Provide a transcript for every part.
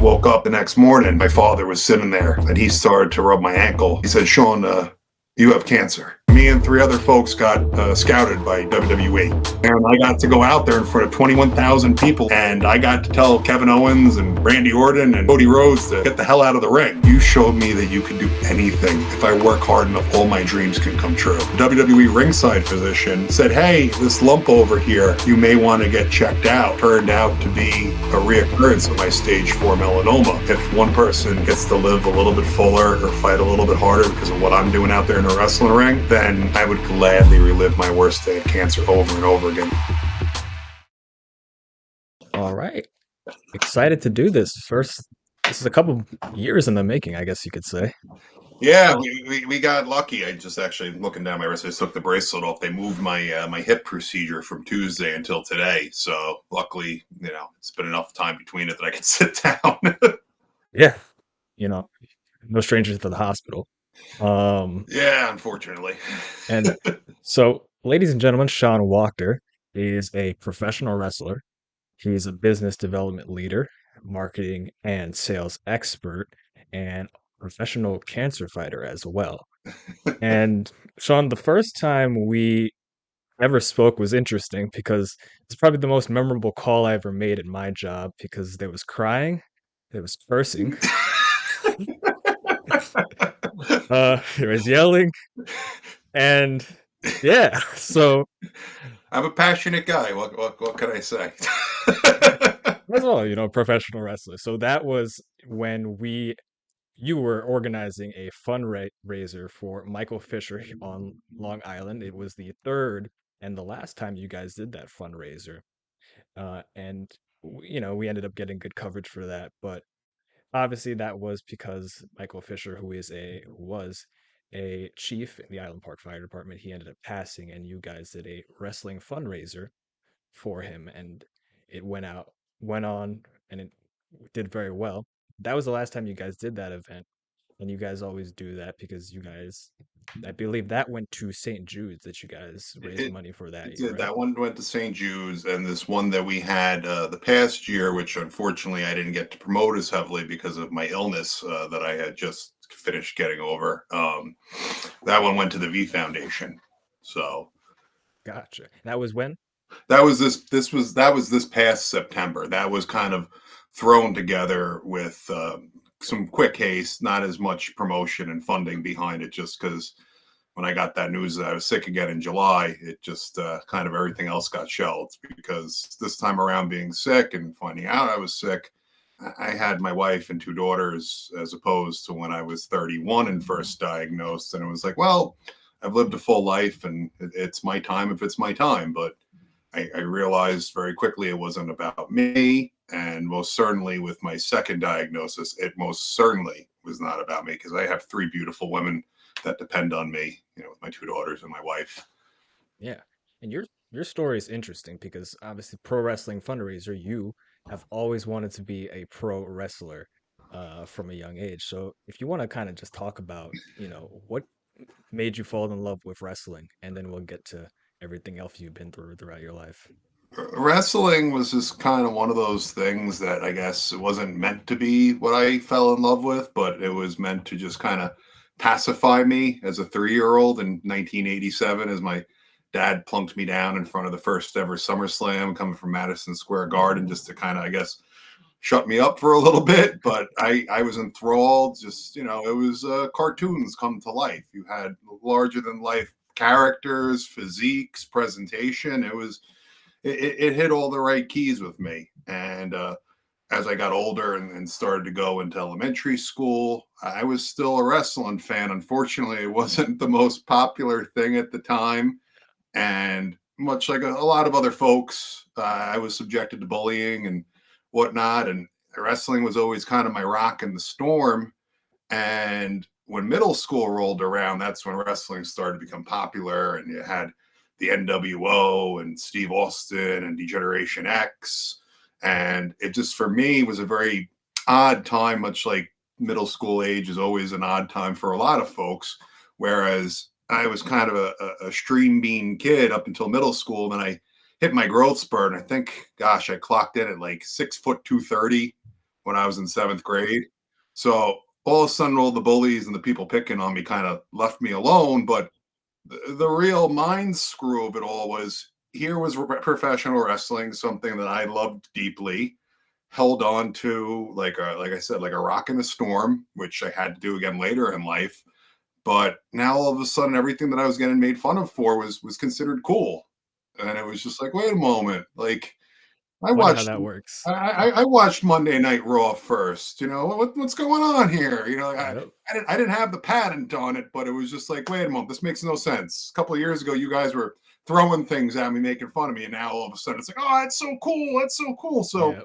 woke up the next morning. My father was sitting there and he started to rub my ankle. He said, Sean, you have cancer. Me and 3 other folks got scouted by WWE. And I got to go out there in front of 21,000 people. And I got to tell Kevin Owens and Randy Orton and Cody Rhodes to get the hell out of the ring. You showed me that you can do anything. If I work hard enough, all my dreams can come true. The WWE ringside physician said, hey, this lump over here, you may want to get checked out. Turned out to be a reoccurrence of my stage 4 melanoma. If one person gets to live a little bit fuller or fight a little bit harder because of what I'm doing out there in a wrestling ring, then I would gladly relive my worst day of cancer over and over again. All right. Excited to do this. This is a couple years in the making, I guess you could say. Yeah, we got lucky. I just actually looking down my wrist, I took the bracelet off. They moved my my hip procedure from Tuesday until today. So luckily, it's been enough time between it that I can sit down. Yeah. No strangers to the hospital. Yeah, unfortunately. And so, ladies and gentlemen, Sean Wachter is a professional wrestler. He's a business development leader, marketing and sales expert, and professional cancer fighter as well. And Sean, the first time we ever spoke was interesting because it's probably the most memorable call I ever made at my job because there was crying, there was cursing, there was yelling, and yeah, so I'm a passionate guy. What can I say? as well, professional wrestler. So that was when you were organizing a fundraiser for Michael Fisher on Long Island. It was the third and the last time you guys did that fundraiser. And we ended up getting good coverage for that, but obviously that was because Michael Fisher, who was a chief in the Island Park Fire Department, he ended up passing, and you guys did a wrestling fundraiser for him, and it went on, and it did very well. That was the last time you guys did that event, and you guys always do that because I believe that went to St. Jude's that you guys raised It, money for that it year, did. right? That one went to St. Jude's, and this one that we had the past year, which unfortunately I didn't get to promote as heavily because of my illness that I had just finished getting over. That one went to the V Foundation. So Gotcha. That was when? that was this past September. That was kind of thrown together with some quick haste, not as much promotion and funding behind it, just because when I got that news that I was sick again in July, it just kind of everything else got shelved because this time around being sick and finding out I was sick, I had my wife and 2 daughters as opposed to when I was 31 and first diagnosed. And it was like, well, I've lived a full life and it's my time if it's my time. But I realized very quickly it wasn't about me. And most certainly with my second diagnosis, it most certainly was not about me because I have 3 beautiful women that depend on me, with my 2 daughters and my wife. Yeah. And your story is interesting because obviously pro wrestling fundraiser, you have always wanted to be a pro wrestler from a young age. So if you want to kind of just talk about, what made you fall in love with wrestling, and then we'll get to everything else you've been through throughout your life. Wrestling was just kind of one of those things that I guess it wasn't meant to be what I fell in love with, but it was meant to just kind of pacify me as a 3-year-old in 1987 as my dad plunked me down in front of the first ever SummerSlam coming from Madison Square Garden just to kind of, I guess, shut me up for a little bit. But I was enthralled. Just, it was cartoons come to life. You had larger than life characters, physiques, presentation. It hit all the right keys with me. And as I got older and started to go into elementary school, I was still a wrestling fan. Unfortunately, it wasn't the most popular thing at the time. And much like a lot of other folks, I was subjected to bullying and whatnot. And wrestling was always kind of my rock in the storm. And when middle school rolled around, that's when wrestling started to become popular. And you had the NWO and Steve Austin and Degeneration X. And it just, for me, was a very odd time, much like middle school age is always an odd time for a lot of folks. Whereas I was kind of a stream bean kid up until middle school. Then I hit my growth spurt. And I think, gosh, I clocked in at like 6 foot 230. when I was in seventh grade. So all of a sudden, all the bullies and the people picking on me kind of left me alone. But the real mind screw of it all was here was professional wrestling, something that I loved deeply, held on to like I said, like a rock in a storm, which I had to do again later in life. But now all of a sudden, everything that I was getting made fun of for was considered cool, and it was just like, wait a moment, like I Wonder how watched that works. I watched Monday Night Raw first. What's going on here? Yep. I didn't have the patent on it, but it was just like, wait a moment, this makes no sense. A couple of years ago, you guys were throwing things at me, making fun of me, and now all of a sudden it's like, oh, that's so cool, that's so cool. So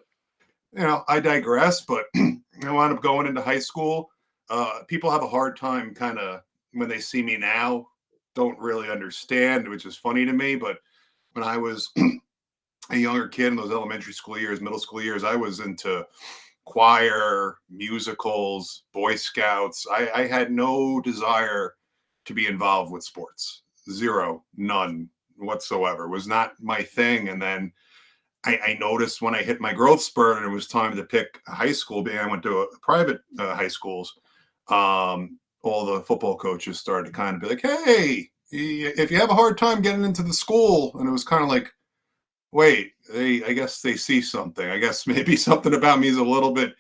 Yep. I digress, but I wound up going into high school. People have a hard time kind of when they see me now, don't really understand, which is funny to me. But when I was a younger kid in those elementary school years, middle school years, I was into choir, musicals, Boy Scouts. I had no desire to be involved with sports. Zero, none whatsoever. It was not my thing. And then I noticed when I hit my growth spurt and it was time to pick a high school, being I went to a private high schools, all the football coaches started to kind of be like, hey, if you have a hard time getting into the school, and it was kind of like, wait, I guess they see something. I guess maybe something about me is a little bit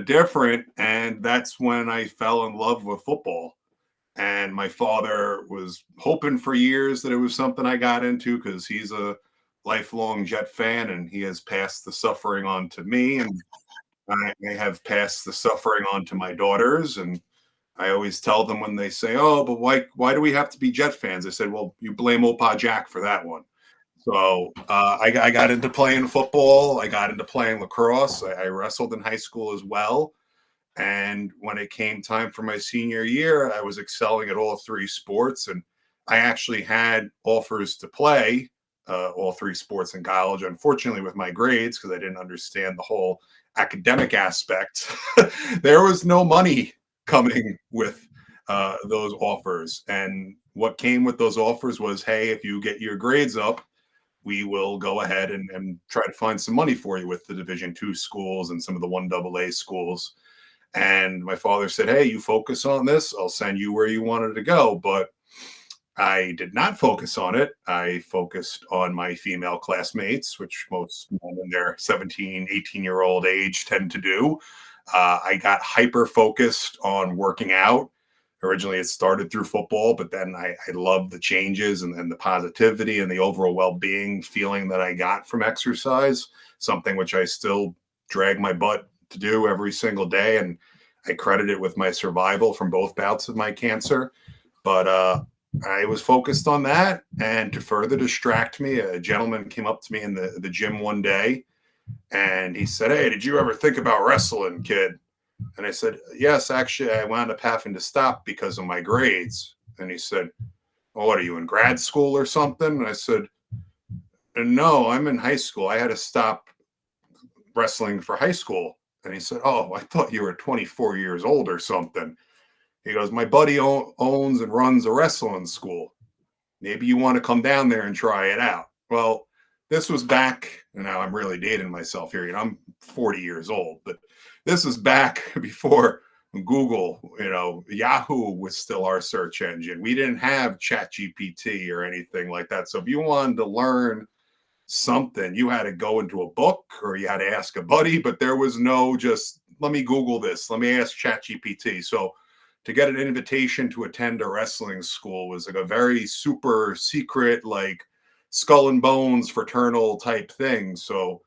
different. And that's when I fell in love with football. And my father was hoping for years that it was something I got into because he's a lifelong Jet fan and he has passed the suffering on to me. And I have passed the suffering on to my daughters. And I always tell them when they say, oh, but why do we have to be Jet fans? I said, well, you blame Opa Jack for that one. So I got into playing football. I got into playing lacrosse. I wrestled in high school as well. And when it came time for my senior year, I was excelling at all three sports. And I actually had offers to play all three sports in college. Unfortunately, with my grades, because I didn't understand the whole academic aspect, there was no money coming with those offers. And what came with those offers was, hey, if you get your grades up, we will go ahead and try to find some money for you with the Division II schools and some of the 1AA schools. And my father said, hey, you focus on this. I'll send you where you wanted to go. But I did not focus on it. I focused on my female classmates, which most men in their 17, 18-year-old age tend to do. I got hyper focused on working out. Originally, it started through football, but then I loved the changes and the positivity and the overall well-being feeling that I got from exercise, something which I still drag my butt to do every single day. And I credit it with my survival from both bouts of my cancer. But I was focused on that. And to further distract me, a gentleman came up to me in the gym one day and he said, hey, did you ever think about wrestling, kid? And I said, yes, actually, I wound up having to stop because of my grades. And he said, well, what are you in grad school or something? And I said, no, I'm in high school. I had to stop wrestling for high school. And he said, oh, I thought you were 24 years old or something. He goes, my buddy owns and runs a wrestling school. Maybe you want to come down there and try it out. Well, this was back, and now I'm really dating myself here. I'm 40 years old, but this is back before Google, Yahoo was still our search engine. We didn't have ChatGPT or anything like that. So if you wanted to learn something, you had to go into a book or you had to ask a buddy, but there was no just, let me Google this, let me ask ChatGPT. So to get an invitation to attend a wrestling school was like a very super secret, like skull and bones fraternal type thing. So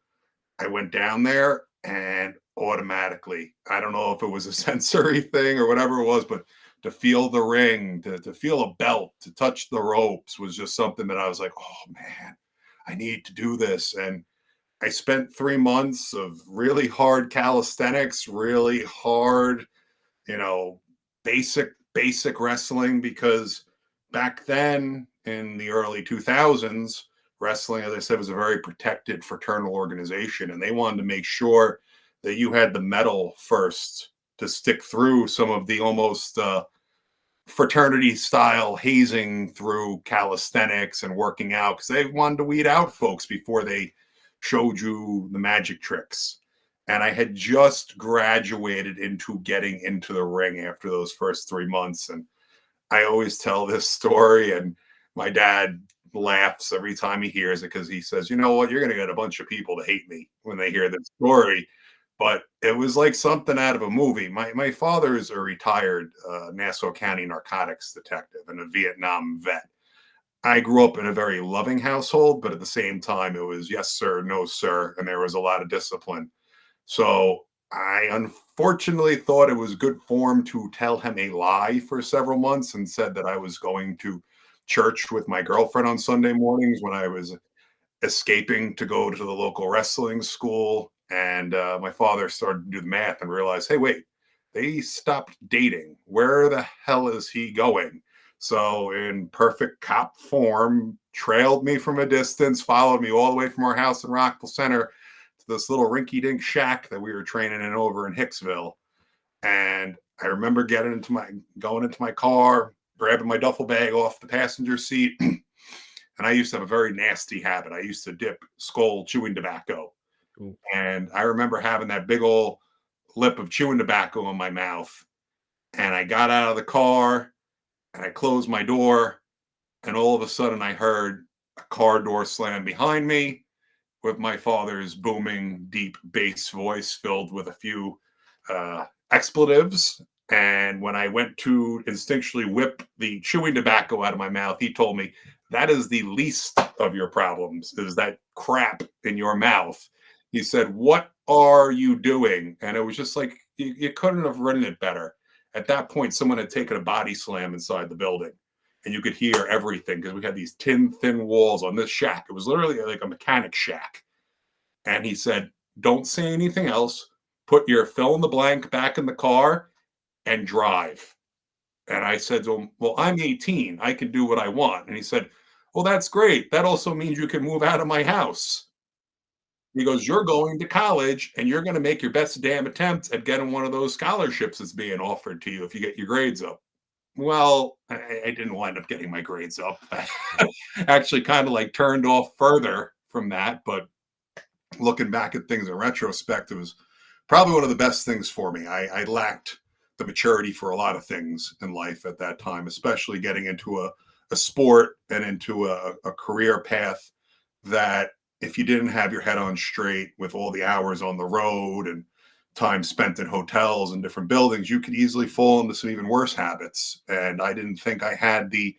I went down there and automatically, I don't know if it was a sensory thing or whatever it was, but to feel the ring, to feel a belt, to touch the ropes was just something that I was like, oh man, I need to do this. And I spent 3 months of really hard calisthenics, really hard, you know, basic wrestling, because back then in the early 2000s, wrestling, as I said, was a very protected fraternal organization, and they wanted to make sure that you had the metal first to stick through some of the almost fraternity style hazing through calisthenics and working out, because they wanted to weed out folks before they showed you the magic tricks. And I had just graduated into getting into the ring after those first 3 months. And I always tell this story, and my dad laughs every time he hears it because he says, "You know what? You're going to get a bunch of people to hate me when they hear this story." But it was like something out of a movie. My father is a retired Nassau County narcotics detective and a Vietnam vet. I grew up in a very loving household, but at the same time, it was yes, sir, no, sir. And there was a lot of discipline. So I unfortunately thought it was good form to tell him a lie for several months and said that I was going to church with my girlfriend on Sunday mornings when I was escaping to go to the local wrestling school. And my father started to do the math and realized, hey, wait, they stopped dating. Where the hell is he going? So, in perfect cop form, trailed me from a distance, followed me all the way from our house in Rockville Center to this little rinky-dink shack that we were training in over in Hicksville. And I remember going into my car, grabbing my duffel bag off the passenger seat. And I used to have a very nasty habit. I used to dip Skoal chewing tobacco. Ooh. And I remember having that big old lip of chewing tobacco in my mouth. And I got out of the car and I closed my door. And all of a sudden I heard a car door slam behind me with my father's booming, deep bass voice filled with a few expletives. And when I went to instinctually whip the chewing tobacco out of my mouth, he told me, that is the least of your problems, is that crap in your mouth. He said, what are you doing? And it was just like, you couldn't have written it better. At that point, someone had taken a body slam inside the building and you could hear everything because we had these thin walls on this shack. It was literally like a mechanic shack. And he said, don't say anything else. Put your fill in the blank back in the car and drive. And I said to him, well, I'm 18. I can do what I want. And he said, well, that's great. That also means you can move out of my house. He goes, you're going to college and you're going to make your best damn attempt at getting one of those scholarships that's being offered to you if you get your grades up. Well, I didn't wind up getting my grades up. I actually kind of like turned off further from that. But looking back at things in retrospect, it was probably one of the best things for me. I lacked the maturity for a lot of things in life at that time, especially getting into a sport and into a career path that if you didn't have your head on straight with all the hours on the road and time spent in hotels and different buildings, you could easily fall into some even worse habits. And I didn't think I had the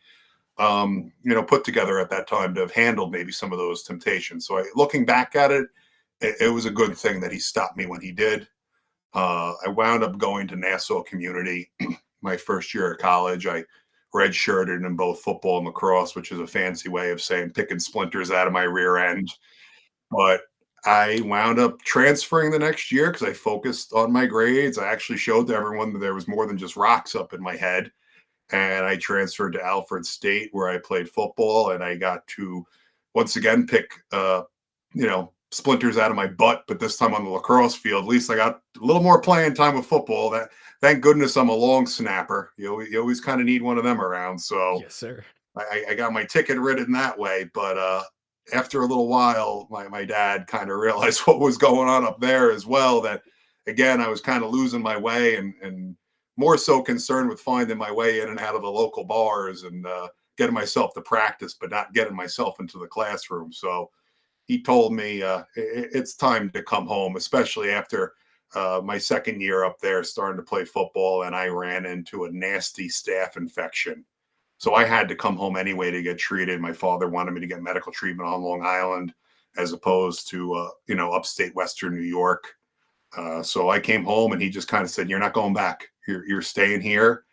put together at that time to have handled maybe some of those temptations. So looking back at it, it was a good thing that he stopped me when he did. I wound up going to Nassau Community my first year of college. I redshirted in both football and lacrosse, which is a fancy way of saying picking splinters out of my rear end. But I wound up transferring the next year because I focused on my grades. I actually showed to everyone that there was more than just rocks up in my head. And I transferred to Alfred State where I played football, and I got to once again pick, splinters out of my butt, but this time on the lacrosse field. At least I got a little more playing time with football. That thank goodness I'm a long snapper. You always kind of need one of them around. So Yes, sir. I got my ticket written that way. But after a little while, my dad kind of realized what was going on up there as well. That again, I was kind of losing my way and more so concerned with finding my way in and out of the local bars and getting myself to practice, but not getting myself into the classroom. So he told me it's time to come home, especially after my second year up there starting to play football, and I ran into a nasty staph infection. So I had to come home anyway to get treated. My father wanted me to get medical treatment on Long Island as opposed to, upstate Western New York. So I came home and he just kind of said, you're not going back. You're staying here.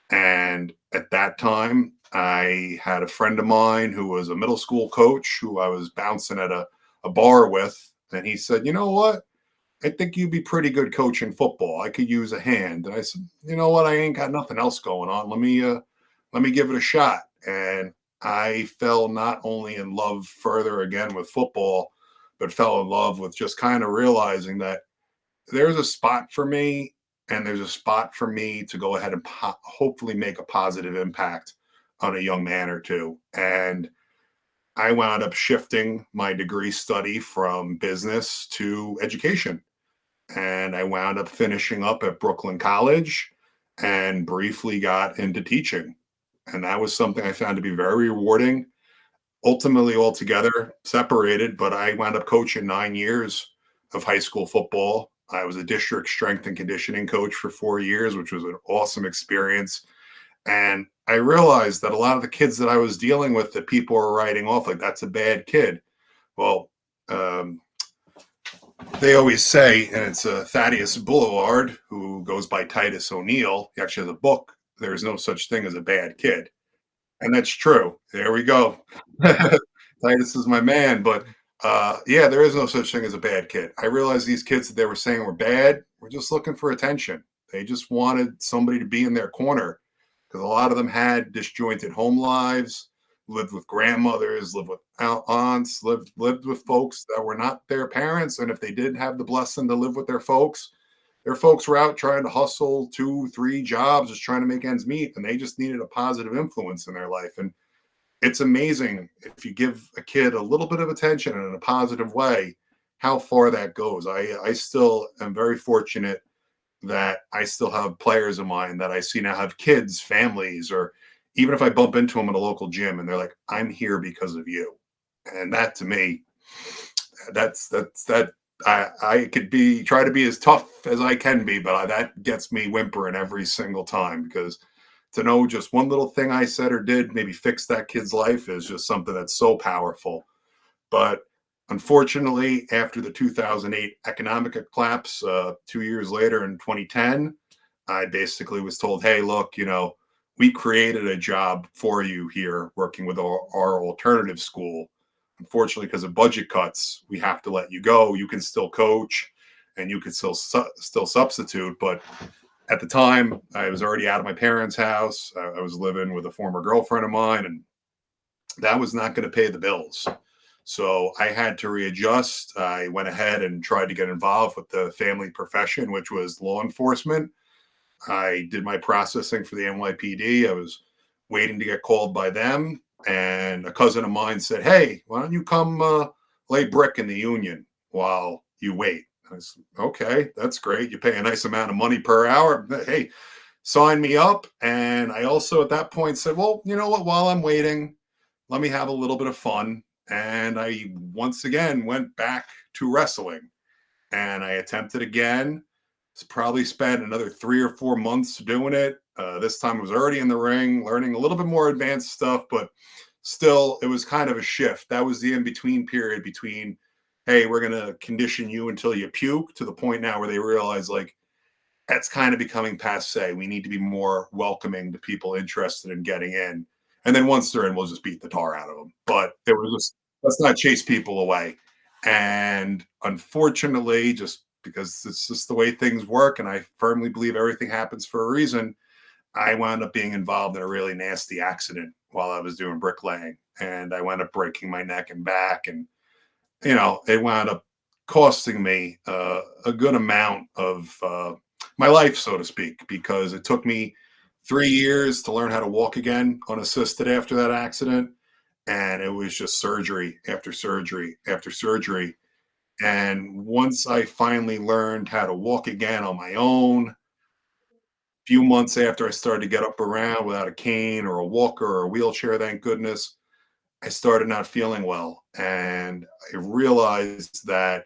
And at that time, I had a friend of mine who was a middle school coach who I was bouncing at a bar with. And he said, you know what? I think you'd be pretty good coaching football. I could use a hand. And I said, you know what? I ain't got nothing else going on. Let me give it a shot. And I fell not only in love further again with football, but fell in love with just kind of realizing that there's a spot for me and there's a spot for me to go ahead and hopefully make a positive impact on a young man or two. And I wound up shifting my degree study from business to education. and I wound up finishing up at Brooklyn College and briefly got into teaching. And that was something I found to be very rewarding. Ultimately, altogether separated, but I wound up coaching 9 years of high school football. I was a district strength and conditioning coach for 4 years, which was an awesome experience. And I realized that a lot of the kids that I was dealing with that people were writing off, like, that's a bad kid. Well, um, they always say, and it's Thaddeus Boulevard, who goes by Titus O'Neill. He actually has a book. There is no such thing as a bad kid. And that's true. There we go. Titus is my man. But yeah, there is no such thing as a bad kid. I realized these kids that they were saying were bad were just looking for attention. They just wanted somebody to be in their corner because a lot of them had disjointed home lives, lived with grandmothers, lived with aunts, lived with folks that were not their parents. And if they did have the blessing to live with their folks were out trying to hustle 2, 3 jobs, just trying to make ends meet, and they just needed a positive influence in their life. And it's amazing if you give a kid a little bit of attention and in a positive way, how far that goes. I still am very fortunate that I still have players of mine that I see now have kids, families, or even if I bump into them at a local gym and they're like, I'm here because of you. And that to me, that I could be try to be as tough as I can be, but that gets me whimpering every single time because to know just one little thing I said or did maybe fix that kid's life is just something that's so powerful. But unfortunately, after the 2008 economic collapse, 2 years later in 2010, I basically was told, hey, look, we created a job for you here working with our alternative school. Unfortunately, because of budget cuts, we have to let you go. You can still coach and you can still substitute. But at the time, I was already out of my parents' house. I was living with a former girlfriend of mine, and that was not going to pay the bills. So I had to readjust. I went ahead and tried to get involved with the family profession, which was law enforcement. I did my processing for the NYPD. I was waiting to get called by them. And a cousin of mine said, hey, why don't you come lay brick in the union while you wait? I said, okay, that's great. You pay a nice amount of money per hour. Hey, sign me up. And I also at that point said, well, you know what? While I'm waiting, let me have a little bit of fun. And I once again went back to wrestling and I attempted again. Probably spent another 3 or 4 months doing it. This time I was already in the ring, learning a little bit more advanced stuff, but still, it was kind of a shift. That was the in between period between, hey, we're going to condition you until you puke, to the point now where they realize, like, that's kind of becoming passe. We need to be more welcoming to people interested in getting in. And then once they're in, we'll just beat the tar out of them. But it was just, let's not chase people away. And unfortunately, just because it's just the way things work, and I firmly believe everything happens for a reason, I wound up being involved in a really nasty accident while I was doing bricklaying. And I wound up breaking my neck and back. And, it wound up costing me a good amount of my life, so to speak, because it took me 3 years to learn how to walk again unassisted after that accident. And it was just surgery after surgery after surgery. And once I finally learned how to walk again on my own, few months after I started to get up around without a cane or a walker or a wheelchair, thank goodness, I started not feeling well. And I realized that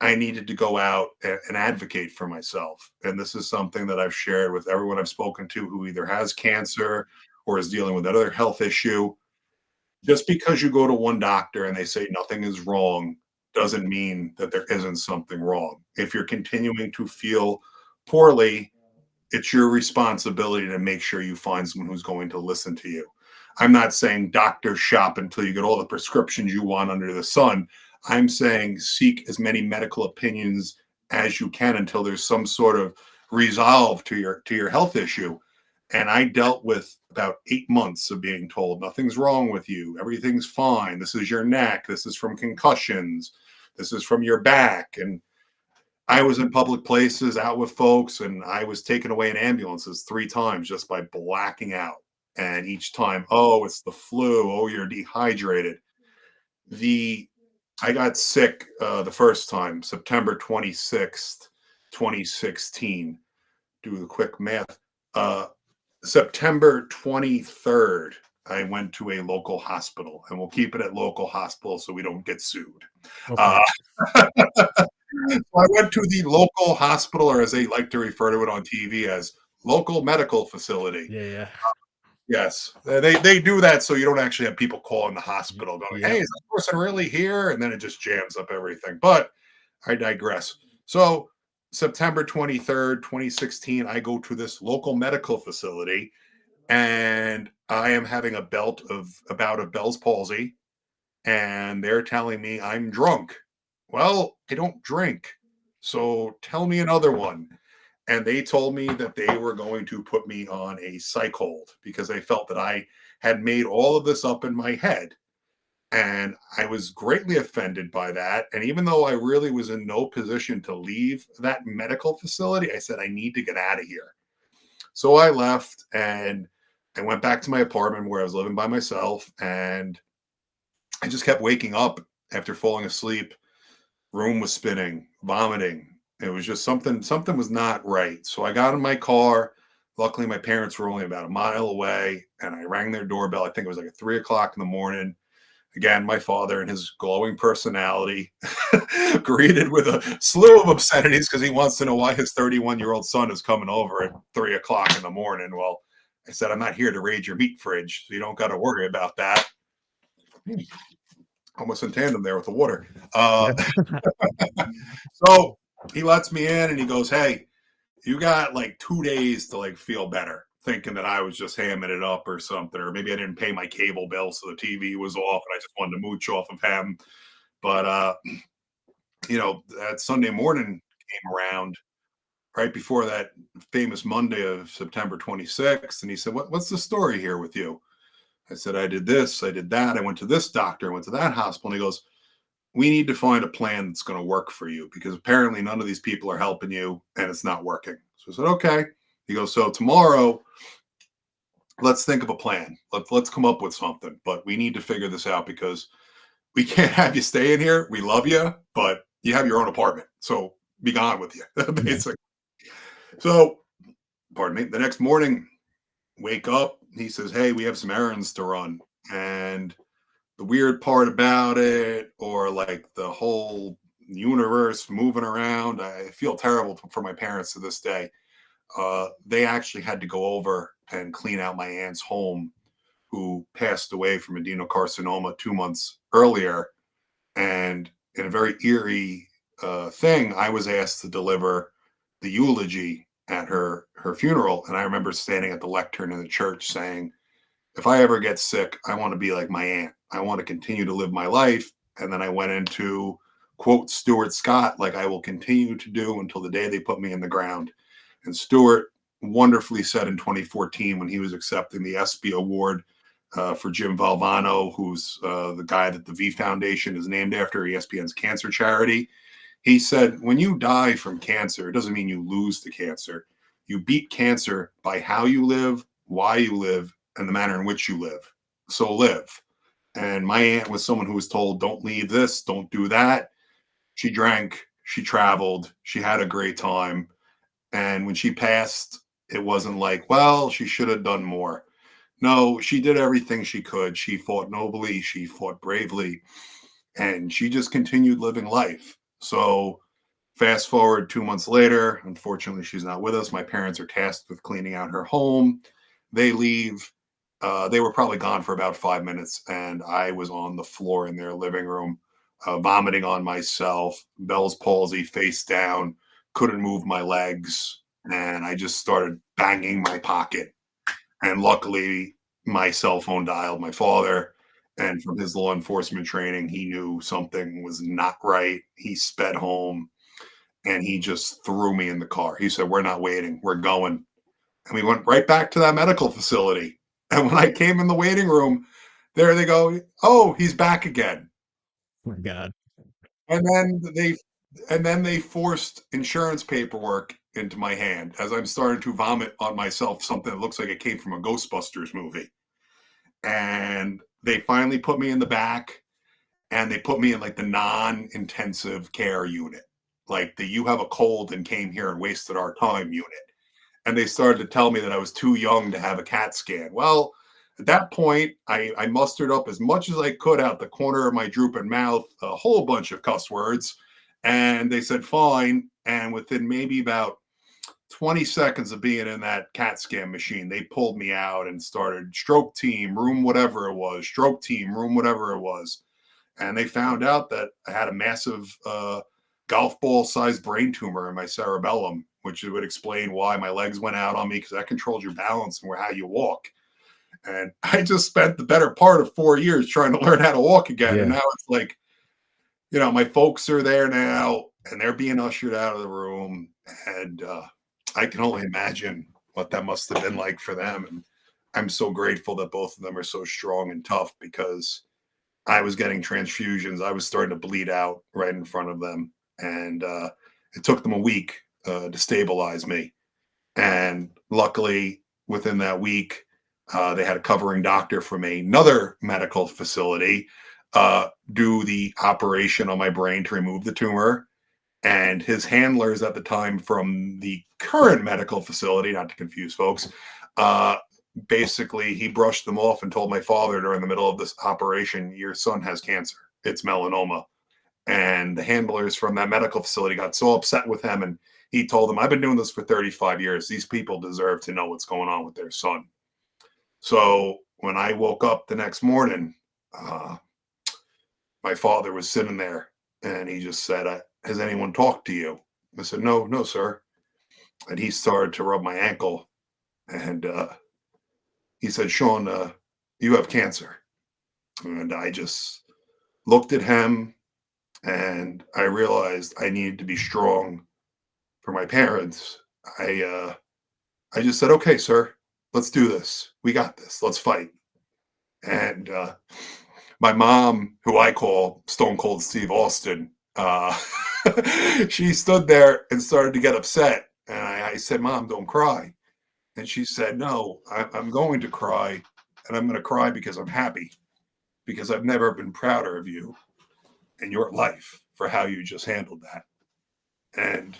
I needed to go out and advocate for myself. And this is something that I've shared with everyone I've spoken to who either has cancer or is dealing with another health issue. Just because you go to one doctor and they say nothing is wrong doesn't mean that there isn't something wrong. If you're continuing to feel poorly, it's your responsibility to make sure you find someone who's going to listen to you. I'm not saying doctor shop until you get all the prescriptions you want under the sun. I'm saying seek as many medical opinions as you can until there's some sort of resolve to your health issue. And I dealt with about 8 months of being told nothing's wrong with you, everything's fine. This is your neck. This is from concussions. This is from your back. And I was in public places out with folks, and I was taken away in ambulances 3 times just by blacking out. And each time, oh, it's the flu. Oh, you're dehydrated. The I got sick the first time, September 26th. 2016. Do the quick math. September 23rd, I went to a local hospital, and we'll keep it at local hospital so we don't get sued. Okay. Uh, I went to the local hospital, or as they like to refer to it on TV as local medical facility. Yeah, yeah. Yes, they do that so you don't actually have people calling the hospital going, Yep. "Hey, is that person really here?" And then it just jams up everything. But I digress. So September 23rd, 2016, I go to this local medical facility, and I am having a bout of Bell's palsy, and they're telling me I'm drunk. Well, I don't drink. So tell me another one. And they told me that they were going to put me on a psych hold because they felt that I had made all of this up in my head. And I was greatly offended by that. And even though I really was in no position to leave that medical facility, I said, I need to get out of here. So I left and I went back to my apartment where I was living by myself. And I just kept waking up after falling asleep. Room was spinning, vomiting. It was just something was not right. So I got in my car. Luckily, my parents were only about a mile away, and I rang their doorbell. I think it was like at 3 o'clock in the morning. Again, my father and his glowing personality greeted with a slew of obscenities because he wants to know why his 31-year-old son is coming over at 3 o'clock in the morning. Well, I said, I'm not here to raid your meat fridge, so you don't got to worry about that. Almost in tandem there with the water. Yeah. So he lets me in and he goes, "Hey, you got like 2 days to like feel better," thinking that I was just hamming it up or something, or maybe I didn't pay my cable bill, so the TV was off and I just wanted to mooch off of him. But that Sunday morning came around right before that famous Monday of September 26th, and he said, "What's the story here with you?" I said, "I did this, I did that, I went to this doctor, I went to that hospital." And he goes, "We need to find a plan that's going to work for you because apparently none of these people are helping you and it's not working." So I said, "Okay." He goes, "So tomorrow, let's think of a plan. Let's come up with something, but we need to figure this out because we can't have you stay in here. We love you, but you have your own apartment. So be gone with you," Yeah. basically. So, pardon me, the next morning, wake up, he says, "Hey, we have some errands to run." And the weird part about it, or like the whole universe moving around, I feel terrible for my parents to this day. They actually had to go over and clean out my aunt's home, who passed away from adenocarcinoma 2 months earlier. And in a very eerie thing, I was asked to deliver the eulogy at her funeral. And I remember standing at the lectern in the church saying, if I ever get sick, I want to be like my aunt. I want to continue to live my life. And then I went into quote Stuart Scott, like I will continue to do until the day they put me in the ground. And Stuart wonderfully said in 2014 when he was accepting the ESPY award for Jim Valvano, who's the guy that the V Foundation is named after, ESPN's cancer charity. He said, when you die from cancer, it doesn't mean you lose the cancer. You beat cancer by how you live, why you live, and the manner in which you live. So live. And my aunt was someone who was told, don't leave this, don't do that. She drank, she traveled, she had a great time. And when she passed, it wasn't like, well, she should have done more. No, she did everything she could. She fought nobly, she fought bravely, and she just continued living life. So fast forward 2 months later, unfortunately, she's not with us. My parents are tasked with cleaning out her home. They leave. They were probably gone for about 5 minutes, and I was on the floor in their living room, vomiting on myself, Bell's palsy, face down, couldn't move my legs, and I just started banging my pocket. And luckily, my cell phone dialed my father. And from his law enforcement training, he knew something was not right. He sped home and he just threw me in the car. He said, "We're not waiting, we're going." And we went right back to that medical facility. And when I came in the waiting room, there they go, "Oh, he's back again." Oh my God. And then they forced insurance paperwork into my hand as I'm starting to vomit on myself something that looks like it came from a Ghostbusters movie. And they finally put me in the back and they put me in like the non-intensive care unit. like the "you have a cold and came here and wasted our time" unit. And they started to tell me that I was too young to have a CAT scan. Well, at that point, I mustered up as much as I could out the corner of my drooping mouth, a whole bunch of cuss words. And they said, fine. And within maybe about 20 seconds of being in that CAT scan machine, they pulled me out and started stroke team, room, whatever it was, stroke team, room, whatever it was. And they found out that I had a massive golf ball sized brain tumor in my cerebellum, which would explain why my legs went out on me, because that controls your balance and how you walk. And I just spent the better part of 4 years trying to learn how to walk again. Yeah. And now it's like, my folks are there now and they're being ushered out of the room. And I can only imagine what that must have been like for them. And I'm so grateful that both of them are so strong and tough, because I was getting transfusions. I was starting to bleed out right in front of them. And it took them a week to stabilize me. And luckily, within that week, they had a covering doctor from another medical facility do the operation on my brain to remove the tumor. And his handlers at the time from the current medical facility, not to confuse folks, basically he brushed them off and told my father during the middle of this operation, your son has cancer. It's melanoma. And the handlers from that medical facility got so upset with him. And he told them, I've been doing this for 35 years. These people deserve to know what's going on with their son. So when I woke up the next morning, my father was sitting there and he just said, has anyone talked to you? I said, no, sir. And he started to rub my ankle. And he said, Sean, you have cancer. And I just looked at him and I realized I needed to be strong for my parents. I just said, okay, sir, let's do this. We got this. Let's fight. And my mom, who I call Stone Cold Steve Austin, she stood there and started to get upset. And I said, Mom, don't cry. And she said, no, I'm going to cry. And I'm going to cry because I'm happy, because I've never been prouder of you in your life for how you just handled that. And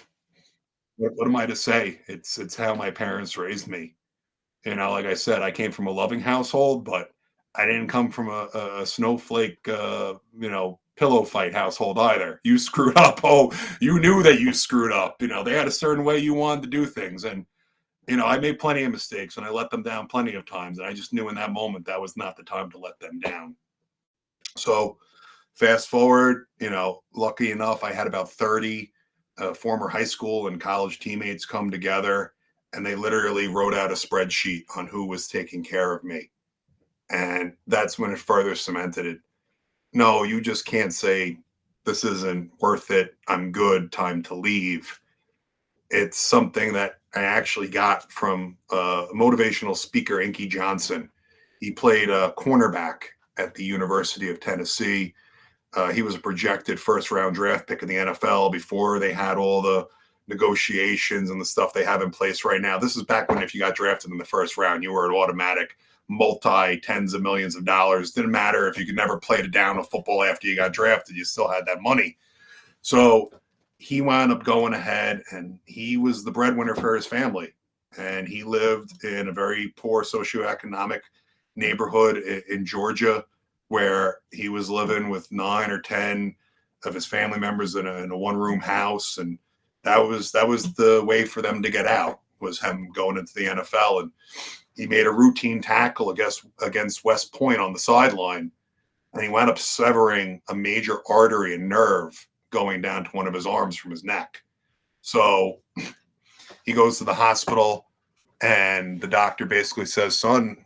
what am I to say? It's how my parents raised me. Like I said, I came from a loving household, but I didn't come from a snowflake, pillow fight household either. You screwed up. Oh, you knew that you screwed up. They had a certain way you wanted to do things. And, I made plenty of mistakes and I let them down plenty of times. And I just knew in that moment that was not the time to let them down. So fast forward, lucky enough, I had about 30 former high school and college teammates come together, and they literally wrote out a spreadsheet on who was taking care of me. And that's when it further cemented it. No, you just can't say, this isn't worth it, I'm good, time to leave. It's something that I actually got from a motivational speaker, Inky Johnson. He played a cornerback at the University of Tennessee. He was a projected first-round draft pick in the NFL before they had all the negotiations and the stuff they have in place right now. This is back when if you got drafted in the first round, you were an automatic multi-tens of millions of dollars. Didn't matter if you could never play a down of football after you got drafted, you still had that money. So he wound up going ahead, and he was the breadwinner for his family. And he lived in a very poor socioeconomic neighborhood in Georgia, where he was living with 9 or 10 of his family members in a one-room house. And that was the way for them to get out, was him going into the NFL. And he made a routine tackle against West Point on the sideline, and he wound up severing a major artery and nerve going down to one of his arms from his neck. So he goes to the hospital, and the doctor basically says, son,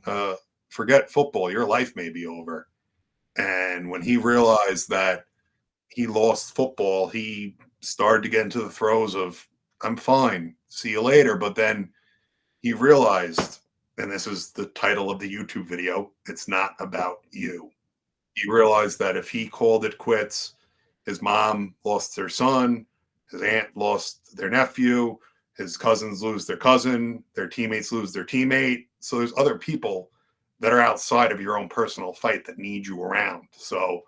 forget football. Your life may be over. And when he realized that he lost football, he started to get into the throes of, I'm fine, see you later. But then he realized, and this is the title of the YouTube video, it's not about you. He realized that if he called it quits, his mom lost their son, his aunt lost their nephew, his cousins lose their cousin, their teammates lose their teammate. So there's other people that are outside of your own personal fight that need you around. So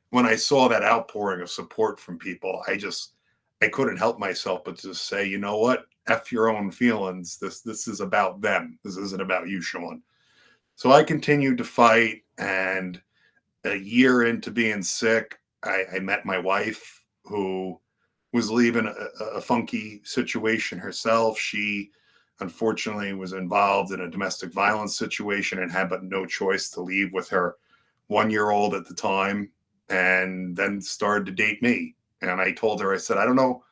when I saw that outpouring of support from people, I couldn't help myself but just say, you know what? F your own feelings. This is about them. This isn't about you, Sean. So I continued to fight, and a year into being sick, I met my wife, who was leaving a funky situation herself. She unfortunately was involved in a domestic violence situation and had but no choice to leave with her 1 year old at the time, and then started to date me. And I told her, I said, I don't know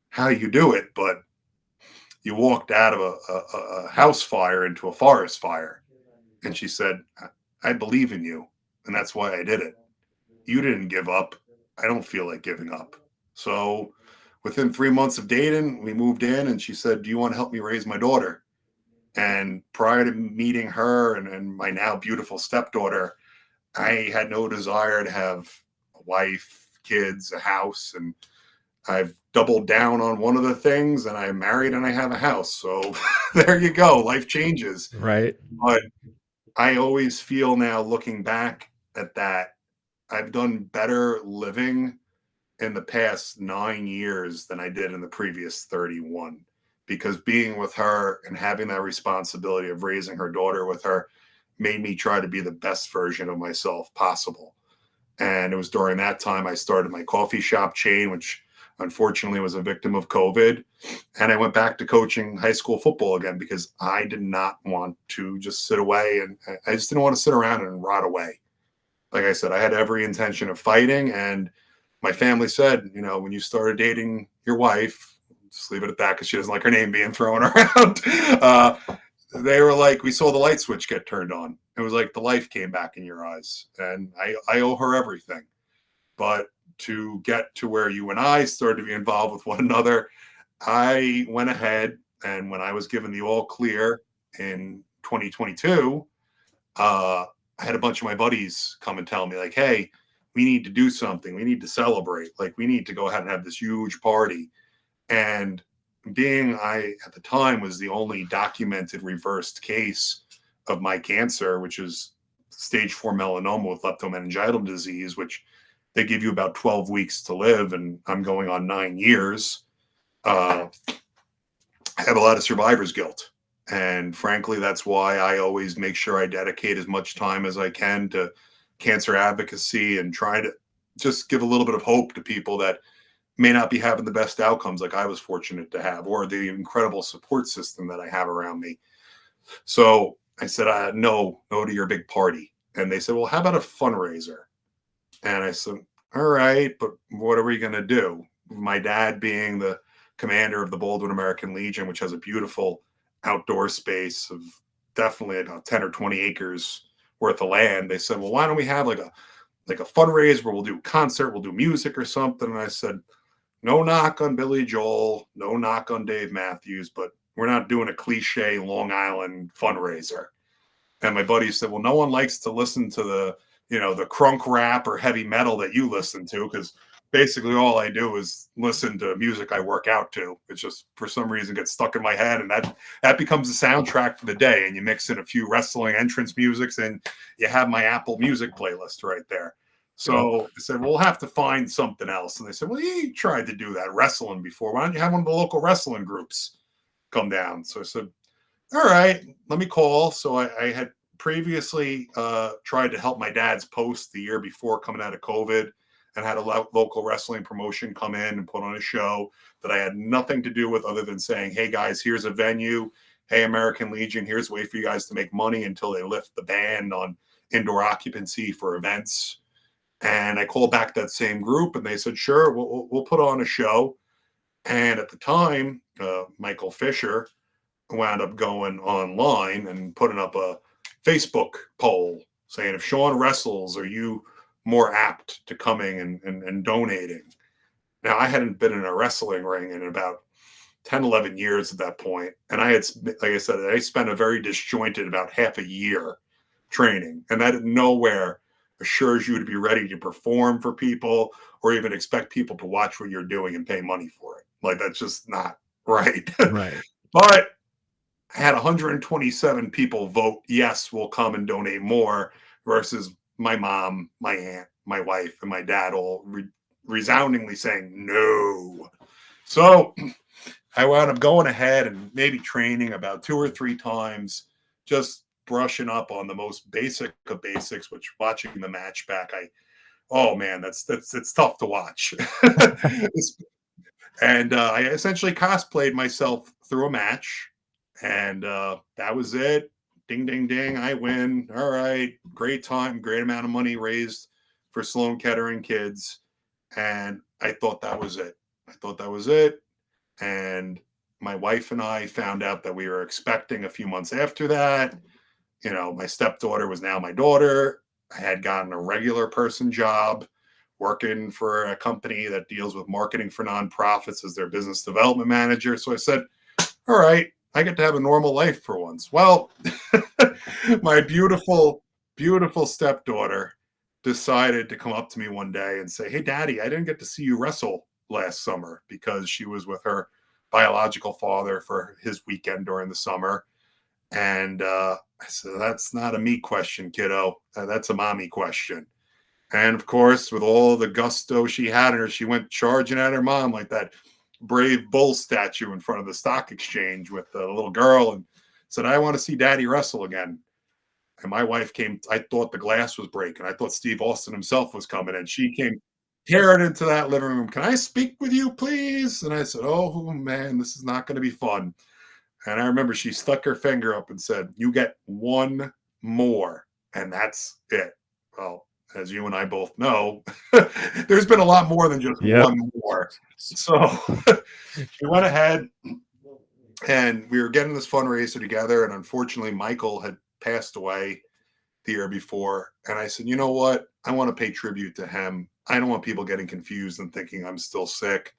how you do it, but you walked out of a house fire into a forest fire. And she said, I believe in you. And that's why I did it. You didn't give up. I don't feel like giving up. So within 3 months of dating, we moved in, and she said, do you want to help me raise my daughter? And prior to meeting her and my now beautiful stepdaughter, I had no desire to have a wife, kids, a house. And I've doubled down on one of the things, and I'm married and I have a house. So there you go. Life changes. Right. But I always feel now, looking back at that, I've done better living in the past 9 years than I did in the previous 31, because being with her and having that responsibility of raising her daughter with her made me try to be the best version of myself possible. And it was during that time I started my coffee shop chain, which unfortunately was a victim of COVID. And I went back to coaching high school football again, because I did not want to just sit away. And I just didn't want to sit around and rot away. Like I said, I had every intention of fighting. And my family said, you know, when you started dating your wife, just leave it at that because she doesn't like her name being thrown around. They were like, we saw the light switch get turned on. It was like the life came back in your eyes. And I owe her everything. But to get to where you and I started to be involved with one another, I went ahead, and when I was given the all clear in 2022, I had a bunch of my buddies come and tell me, like, hey, we need to do something. We need to celebrate. Like, we need to go ahead and have this huge party. And being I, at the time, was the only documented reversed case of my cancer, which is stage 4 melanoma with leptomeningeal disease, which they give you about 12 weeks to live, and I'm going on 9 years. I have a lot of survivor's guilt. And frankly, that's why I always make sure I dedicate as much time as I can to cancer advocacy and try to just give a little bit of hope to people that may not be having the best outcomes like I was fortunate to have, or the incredible support system that I have around me. So I said, no to your big party. And they said, well, how about a fundraiser? And I said, all right, but what are we going to do? My dad being the commander of the Baldwin American Legion, which has a beautiful outdoor space of definitely about 10 or 20 acres worth of land. They said, well, why don't we have like a fundraiser where we'll do a concert, we'll do music or something. And I said, no knock on Billy Joel, no knock on Dave Matthews, but we're not doing a cliche Long Island fundraiser. And my buddy said, well, no one likes to listen to the crunk rap or heavy metal that you listen to, because basically all I do is listen to music I work out to. It's just, for some reason, gets stuck in my head, and that becomes the soundtrack for the day. And you mix in a few wrestling entrance musics, and you have my Apple Music playlist right there. So I said, we'll have to find something else. And they said, well, you tried to do that wrestling before. Why don't you have one of the local wrestling groups come down? So I said, all right, let me call. So I had previously tried to help my dad's post the year before coming out of COVID, and had a local wrestling promotion come in and put on a show that I had nothing to do with, other than saying, hey, guys, here's a venue. Hey, American Legion, here's a way for you guys to make money until they lift the ban on indoor occupancy for events. And I called back that same group, and they said, sure, we'll put on a show. And at the time, Michael Fisher wound up going online and putting up a Facebook poll saying, if Sean wrestles, are you more apt to coming and donating? Now, I hadn't been in a wrestling ring in about 10, 11 years at that point. And I had, like I said, I spent a very disjointed about half a year training. And that nowhere assures you to be ready to perform for people, or even expect people to watch what you're doing and pay money for it. Like, that's just not right. Right. But I had 127 people vote, yes, we'll come and donate more, versus my mom, my aunt, my wife, and my dad all resoundingly saying no. So I wound up going ahead and maybe training about 2 or 3 times, just brushing up on the most basic of basics, which watching the match back, oh man, that's it's tough to watch. And I essentially cosplayed myself through a match, and that was it. Ding, ding, ding! I win. All right, great time, great amount of money raised for Sloan Kettering kids, and I thought that was it. I thought that was it, and my wife and I found out that we were expecting a few months after that. My stepdaughter was now my daughter. I had gotten a regular person job working for a company that deals with marketing for nonprofits as their business development manager. So I said, all right, I get to have a normal life for once. Well, my beautiful, beautiful stepdaughter decided to come up to me one day and say, hey, Daddy, I didn't get to see you wrestle last summer because she was with her biological father for his weekend during the summer. And I said, that's not a me question, kiddo. That's a mommy question. And of course, with all the gusto she had in her, she went charging at her mom like that brave bull statue in front of the stock exchange with the little girl and said, I want to see Daddy wrestle again. And my wife came, I thought the glass was breaking. I thought Steve Austin himself was coming, and she came tearing into that living room. Can I speak with you, please? And I said, oh, man, this is not going to be fun. And I remember she stuck her finger up and said, you get one more, and that's it. Well, as you and I both know, there's been a lot more than just Yep. one more. So we went ahead and we were getting this fundraiser together. And unfortunately, Michael had passed away the year before. And I said, you know what? I want to pay tribute to him. I don't want people getting confused and thinking I'm still sick.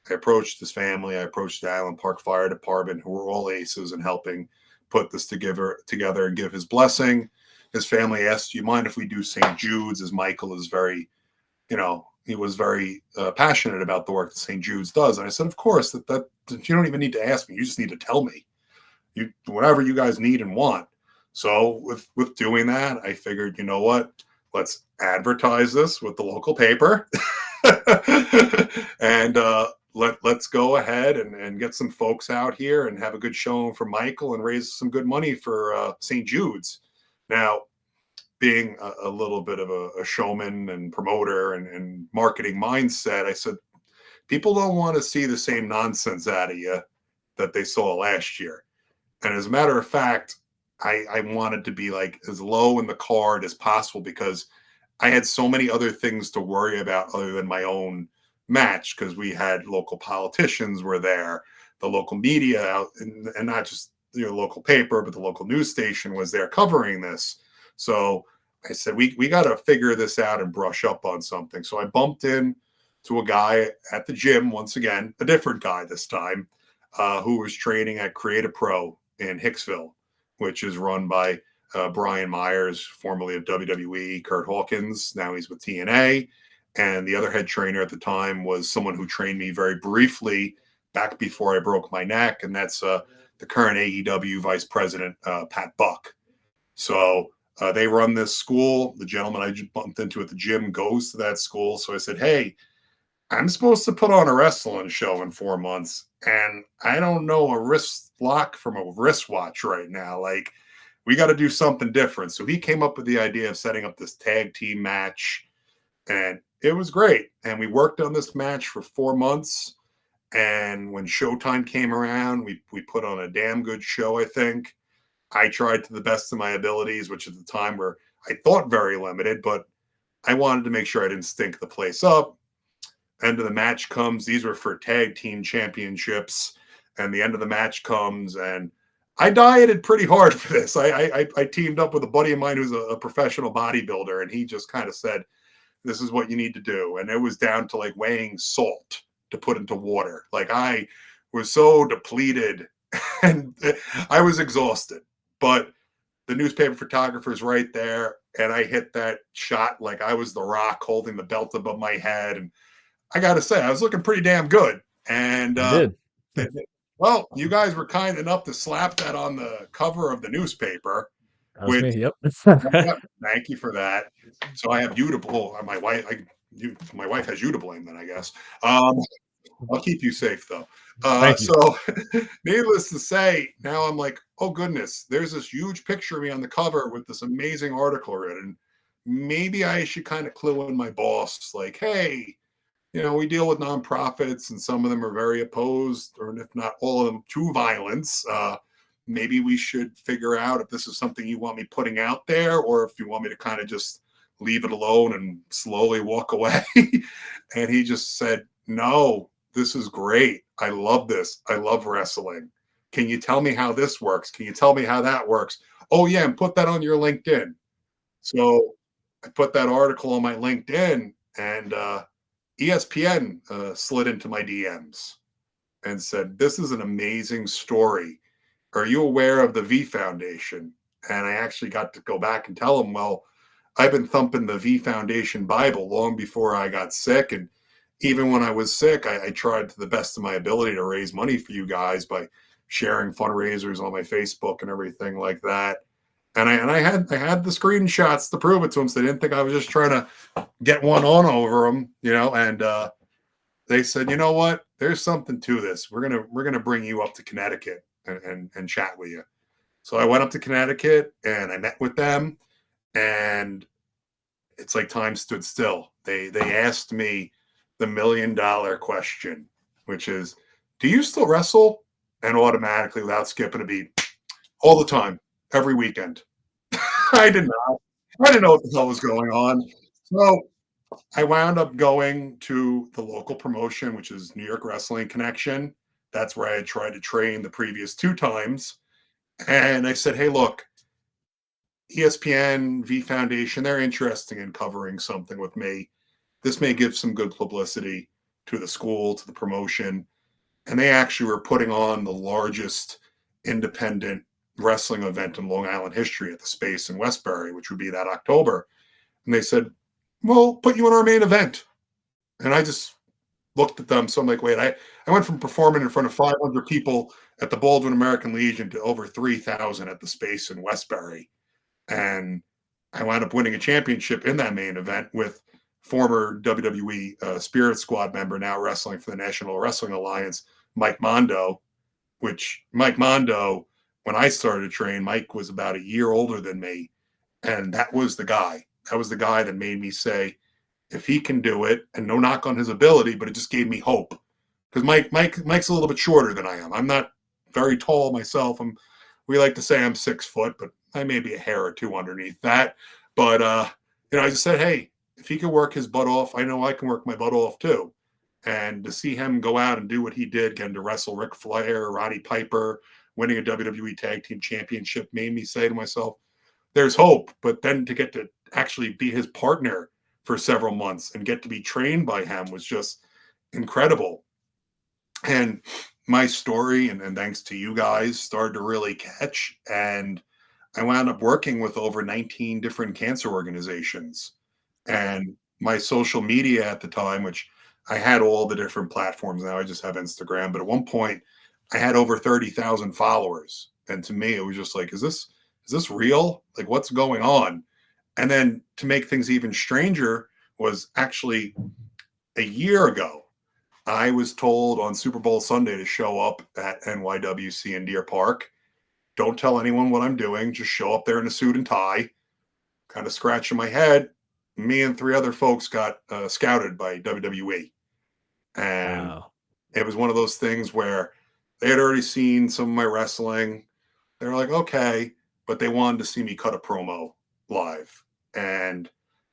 I approached his family. I approached the Island Park Fire Department, who were all aces in helping put this together and give his blessing. His family asked, do you mind if we do St. Jude's, as Michael is very, he was very passionate about the work that St. Jude's does. And I said, of course, that you don't even need to ask me. You just need to tell me. Whatever you guys need and want. So with doing that, I figured, you know what? Let's advertise this with the local paper. And let's go ahead and get some folks out here and have a good showing for Michael and raise some good money for St. Jude's. Now, being a little bit of a showman and promoter and marketing mindset, I said, people don't want to see the same nonsense out of you that they saw last year. And as a matter of fact, I wanted to be like as low in the card as possible because I had so many other things to worry about other than my own match, because we had local politicians were there, the local media out, and not just the local paper, but the local news station was there covering this. So I said, we got to figure this out and brush up on something. So I bumped in to a guy at the gym, once again, a different guy this time, who was training at Creative Pro in Hicksville, which is run by Brian Myers, formerly of WWE, Kurt Hawkins. Now he's with TNA. And the other head trainer at the time was someone who trained me very briefly back before I broke my neck. And that's the current AEW vice president, Pat Buck. So they run this school. The gentleman I just bumped into at the gym goes to that school. So I said, hey, I'm supposed to put on a wrestling show in 4 months, and I don't know a wrist lock from a wristwatch right now. Like, we got to do something different. So he came up with the idea of setting up this tag team match, and it was great. And we worked on this match for 4 months. And when showtime came around, we put on a damn good show, I think. I tried to the best of my abilities, which at the time were, I thought, very limited, but I wanted to make sure I didn't stink the place up. End of the match comes. These were for tag team championships. And the end of the match comes, and I dieted pretty hard for this. I teamed up with a buddy of mine who's a professional bodybuilder, and he just kind of said, this is what you need to do. And it was down to like weighing salt to put into water. Like, I was so depleted and I was exhausted. But the newspaper photographer's right there, and I hit that shot like I was the Rock holding the belt above my head. And I got to say, I was looking pretty damn good. And You did. well, you guys were kind enough to slap that on the cover of the newspaper, That was which, me. Yep. thank you for that. So I have you to pull. My wife has you to blame then, I guess. I'll keep you safe though. Thank you. So needless to say, now I'm like, oh goodness, there's this huge picture of me on the cover with this amazing article written. Maybe I should kind of clue in my boss, like, hey, we deal with nonprofits, and some of them are very opposed, or if not all of them, to violence. Maybe we should figure out if this is something you want me putting out there, or if you want me to kind of just leave it alone and slowly walk away. And he just said, no, this is great. I love this. I love wrestling. Can you tell me how this works? Can you tell me how that works? Oh, yeah, and put that on your LinkedIn. So I put that article on my LinkedIn, and ESPN slid into my DMs and said, this is an amazing story. Are you aware of the V Foundation? And I actually got to go back and tell them, well, I've been thumping the V Foundation Bible long before I got sick. And even when I was sick, I tried to the best of my ability to raise money for you guys by sharing fundraisers on my Facebook and everything like that. And I had the screenshots to prove it to them, so they didn't think I was just trying to get one on over them, and they said, you know what, there's something to this. We're gonna bring you up to Connecticut and chat with you. So I went up to Connecticut and I met with them, and it's like time stood still. They asked me the $1 million question, which is, do you still wrestle? And automatically, without skipping a beat, all the time, every weekend. I did not. I didn't know what the hell was going on. So I wound up going to the local promotion, which is New York Wrestling Connection. That's where I had tried to train the previous 2 times. And I said, hey, look, ESPN, V Foundation, they're interested in covering something with me. This may give some good publicity to the school, to the promotion. And they actually were putting on the largest independent wrestling event in Long Island history at the Space in Westbury, which would be that October. And they said, we'll put you in our main event. And I just looked at them. So I'm like, wait, I went from performing in front of 500 people at the Baldwin American Legion to over 3,000 at the Space in Westbury. And I wound up winning a championship in that main event with former WWE Spirit Squad member, now wrestling for the National Wrestling Alliance, Mike Mondo, which Mike Mondo, when I started to train, Mike was about a year older than me. And that was the guy. That was the guy that made me say, if he can do it, and no knock on his ability, but it just gave me hope. Because Mike's a little bit shorter than I am. I'm not very tall myself. We like to say I'm 6 foot, but I may be a hair or two underneath that. But I just said, hey, if he can work his butt off, I know I can work my butt off too. And to see him go out and do what he did, getting to wrestle Ric Flair, Roddy Piper, winning a WWE Tag Team Championship, made me say to myself, there's hope. But then to get to actually be his partner for several months and get to be trained by him was just incredible. And my story, and thanks to you guys, started to really catch. And I wound up working with over 19 different cancer organizations. And my social media at the time, which I had all the different platforms, now I just have Instagram, but at one point I had over 30,000 followers. And to me, it was just like, is this real? Like, what's going on? And then to make things even stranger was actually a year ago, I was told on Super Bowl Sunday to show up at NYWC in Deer Park. Don't tell anyone what I'm doing. Just show up there in a suit and tie. Kind of scratching my head. Me and 3 other folks got scouted by WWE. And Wow. it was one of those things where they had already seen some of my wrestling. They were like, okay, but they wanted to see me cut a promo live. And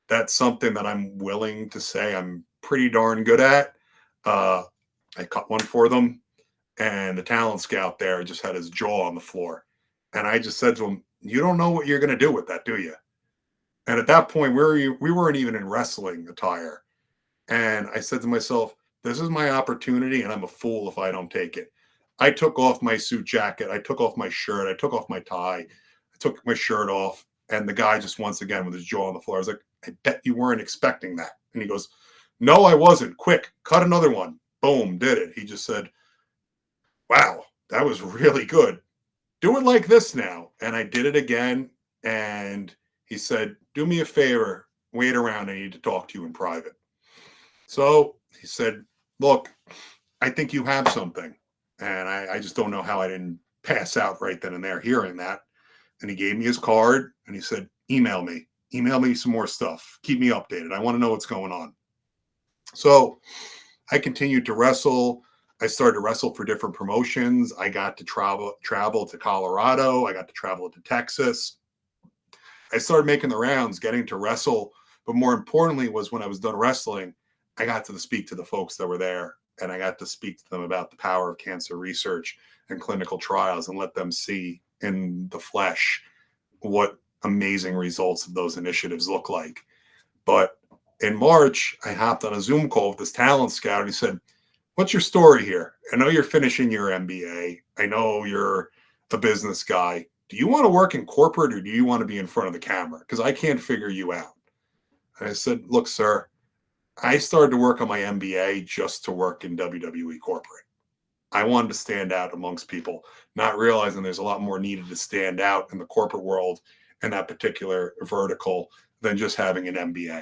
that's something that I'm willing to say I'm pretty darn good at. I cut one for them, and the talent scout there just had his jaw on the floor. And I just said to him, you don't know what you're going to do with that, do you? And at that point, we weren't even in wrestling attire. And I said to myself, this is my opportunity, and I'm a fool if I don't take it. I took off my suit jacket. I took off my shirt. I took off my tie. I took my shirt off. And the guy just once again with his jaw on the floor. I was like, I bet you weren't expecting that. And he goes, no, I wasn't. Quick, cut another one. Boom, did it. He just said, wow, that was really good. Do it like this now. And I did it again. And he said, do me a favor. Wait around. I need to talk to you in private. So he said, look, I think you have something. And I just don't know how I didn't pass out right then and there hearing that. And he gave me his card and he said, email me some more stuff. Keep me updated. I want to know what's going on. So I continued to wrestle. I started to wrestle for different promotions. I got to travel to Colorado. I got to travel to Texas. I started making the rounds, getting to wrestle. But more importantly was when I was done wrestling, I got to speak to the folks that were there. And I got to speak to them about the power of cancer research and clinical trials and let them see in the flesh what amazing results of those initiatives look like. But in March, I hopped on a Zoom call with this talent scout and he said, "What's your story here? I know you're finishing your MBA. I know you're a business guy. Do you want to work in corporate or do you want to be in front of the camera? Because I can't figure you out." And I said, "Look, sir, I started to work on my MBA just to work in WWE corporate. I wanted to stand out amongst people, not realizing there's a lot more needed to stand out in the corporate world in that particular vertical than just having an MBA."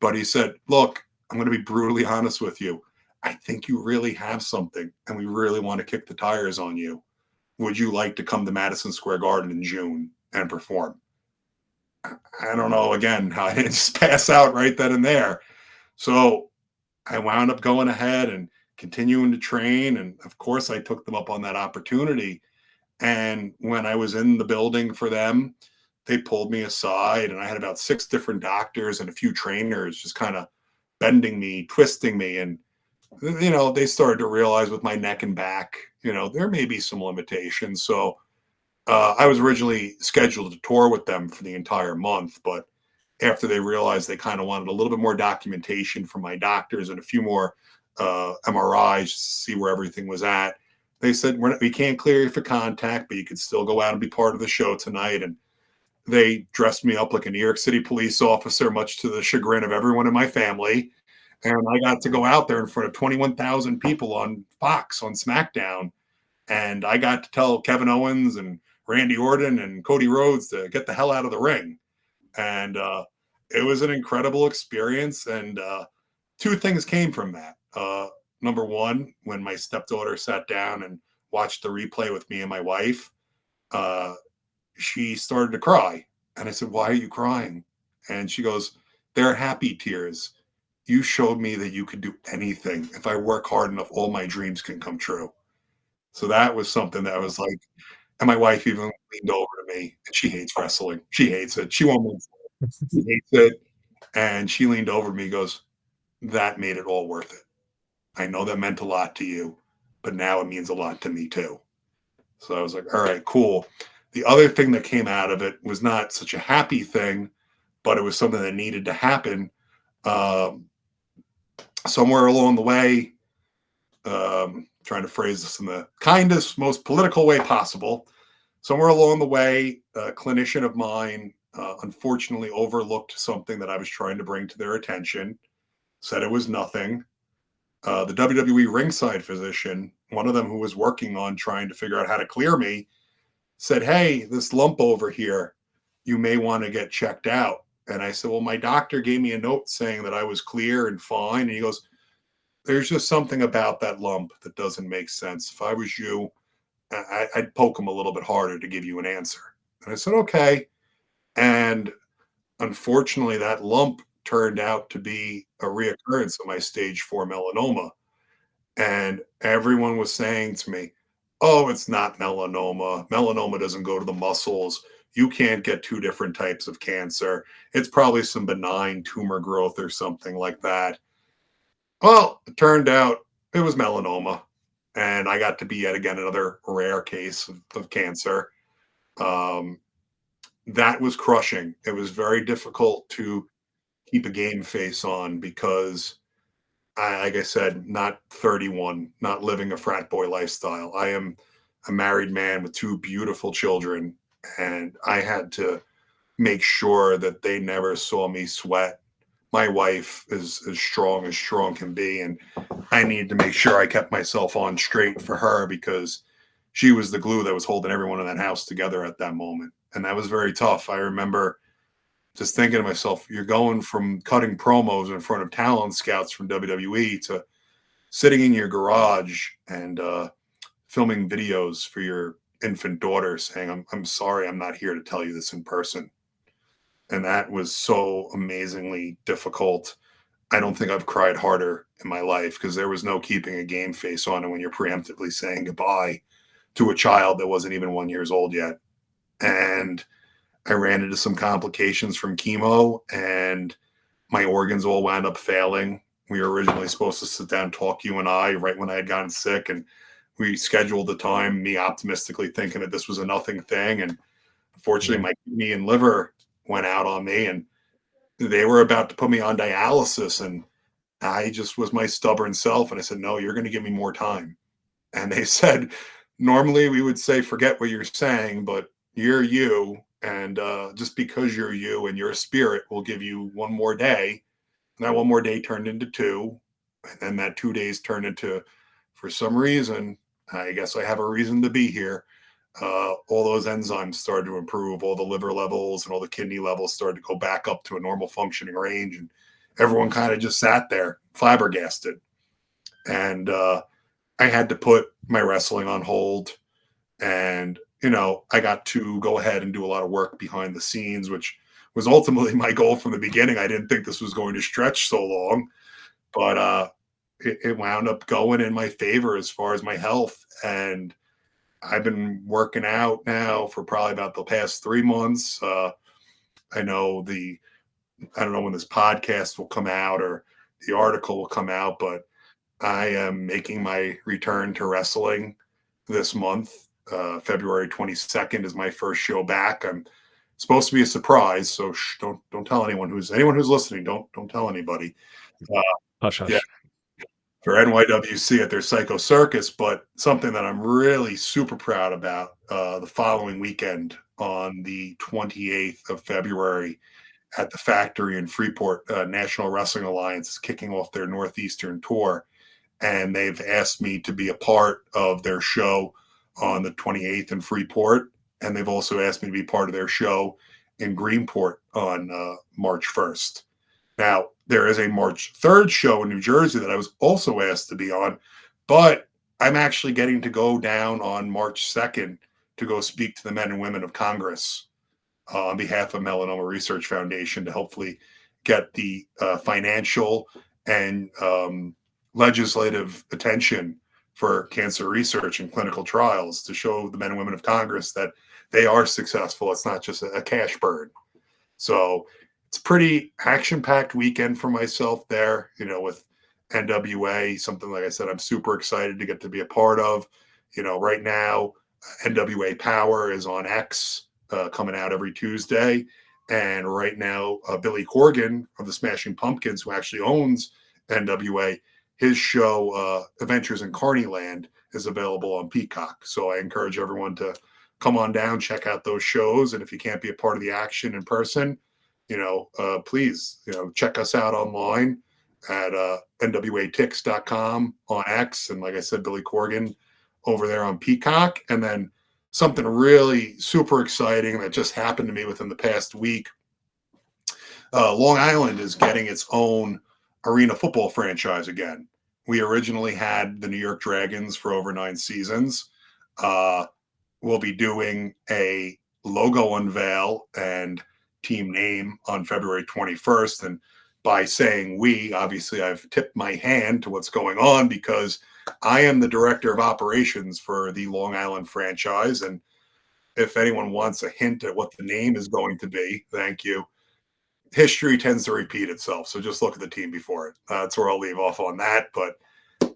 But he said, "Look, I'm going to be brutally honest with you. I think you really have something and we really want to kick the tires on you. Would you like to come to Madison Square Garden in June and perform?" I don't know, again, how I didn't just pass out right then and there. So I wound up going ahead and continuing to train. And of course, I took them up on that opportunity. And when I was in the building for them, they pulled me aside, and I had about 6 different doctors and a few trainers just kind of bending me, twisting me. And, they started to realize with my neck and back, there may be some limitations. So I was originally scheduled to tour with them for the entire month, but after they realized they kind of wanted a little bit more documentation from my doctors and a few more MRIs to see where everything was at, they said, "We can't clear you for contact, but you could still go out and be part of the show tonight." And they dressed me up like a New York City police officer, much to the chagrin of everyone in my family. And I got to go out there in front of 21,000 people on Fox on Smackdown. And I got to tell Kevin Owens and Randy Orton and Cody Rhodes to get the hell out of the ring. And it was an incredible experience. And 2 things came from that. Number one, when my stepdaughter sat down and watched the replay with me and my wife, she started to cry. And I said, "Why are you crying?" And she goes, "They're happy tears. You showed me that you could do anything. If I work hard enough, all my dreams can come true." So that was something that was like, and my wife even leaned over to me, and she hates wrestling. She hates it. She won't move. She hates it. And she leaned over to me and goes, "That made it all worth it. I know that meant a lot to you, but now it means a lot to me too." So I was like, all right, cool. The other thing that came out of it was not such a happy thing, but it was something that needed to happen. Um, Somewhere along the way, trying to phrase this in the kindest, most political way possible. Somewhere along the way, a clinician of mine unfortunately overlooked something that I was trying to bring to their attention, said it was nothing. The WWE ringside physician, one of them who was working on trying to figure out how to clear me, said, "Hey, this lump over here, you may want to get checked out." And I said, "Well, my doctor gave me a note saying that I was clear and fine." And he goes, "There's just something about that lump that doesn't make sense. If I was you, I'd poke him a little bit harder to give you an answer." And I said, "Okay." And unfortunately, that lump turned out to be a reoccurrence of my stage 4 melanoma. And everyone was saying to me, "Oh, it's not melanoma. Melanoma doesn't go to the muscles. You can't get 2 different types of cancer. It's probably some benign tumor growth or something like that." Well, it turned out it was melanoma. And I got to be yet again another rare case of cancer. Um, that was crushing. It was very difficult to keep a game face on because like I said, not 31, not living a frat boy lifestyle. I am a married man with 2 beautiful children, and I had to make sure that they never saw me sweat. My wife is as strong can be, and I needed to make sure I kept myself on straight for her because she was the glue that was holding everyone in that house together at that moment. And that was very tough. I remember just thinking to myself, you're going from cutting promos in front of talent scouts from WWE to sitting in your garage and filming videos for your infant daughter saying, I'm sorry, I'm not here to tell you this in person. And that was so amazingly difficult. I don't think I've cried harder in my life because there was no keeping a game face on it when you're preemptively saying goodbye to a child that wasn't even 1 year old yet. And I ran into some complications from chemo, and my organs all wound up failing. We were originally supposed to sit down and talk, you and I, right when I had gotten sick. And we scheduled the time, me optimistically thinking that this was a nothing thing. And unfortunately, Yeah. my kidney and liver went out on me, and they were about to put me on dialysis. And I just was my stubborn self. And I said, no, you're going to give me more time. And they said, normally we would say, forget what you're saying, but you're you. And just because you're you and your spirit will give you one more day. And that one more day turned into two. And then that 2 days turned into, for some reason, I guess I have a reason to be here. All those enzymes started to improve, all the liver levels and all the kidney levels started to go back up to a normal functioning range. And everyone kind of just sat there flabbergasted. And I had to put my wrestling on hold. And, I got to go ahead and do a lot of work behind the scenes, which was ultimately my goal from the beginning. I didn't think this was going to stretch so long, but it wound up going in my favor as far as my health. And I've been working out now for probably about the past 3 months. I know I don't know when this podcast will come out or the article will come out, but I am making my return to wrestling this month. February 22nd is my first show back. I'm supposed to be a surprise, so don't tell anyone who's listening. Don't tell anybody. Uh, Hush, yeah, hush. for NYWC at their Psycho Circus, but something that I'm really super proud about. The following weekend on the 28th of February at the Factory in Freeport, National Wrestling Alliance is kicking off their Northeastern tour, and they've asked me to be a part of their show on the 28th in Freeport, and they've also asked me to be part of their show in Greenport on March 1st. Now, there is a March 3rd show in New Jersey that I was also asked to be on, but I'm actually getting to go down on March 2nd to go speak to the men and women of Congress on behalf of Melanoma Research Foundation to hopefully get the financial and legislative attention for cancer research and clinical trials to show the men and women of Congress that they are successful. It's not just a cash burn. So it's a pretty action-packed weekend for myself there, with NWA, something like I said, I'm super excited to get to be a part of. Right now, NWA Power is on X, coming out every Tuesday. And right now, Billy Corgan of the Smashing Pumpkins, who actually owns NWA, his show, Adventures in Carneyland, is available on Peacock. So I encourage everyone to come on down, check out those shows. And if you can't be a part of the action in person, please, check us out online at nwatix.com on X. And like I said, Billy Corgan over there on Peacock. And then something really super exciting that just happened to me within the past week. Long Island is getting its own arena football franchise again. We originally had the New York Dragons for over 9 seasons. We'll be doing a logo unveil and team name on February 21st. And by saying we, obviously I've tipped my hand to what's going on because I am the director of operations for the Long Island franchise. And if anyone wants a hint at what the name is going to be, thank you. History tends to repeat itself. So just look at the team before it. That's where I'll leave off on that. But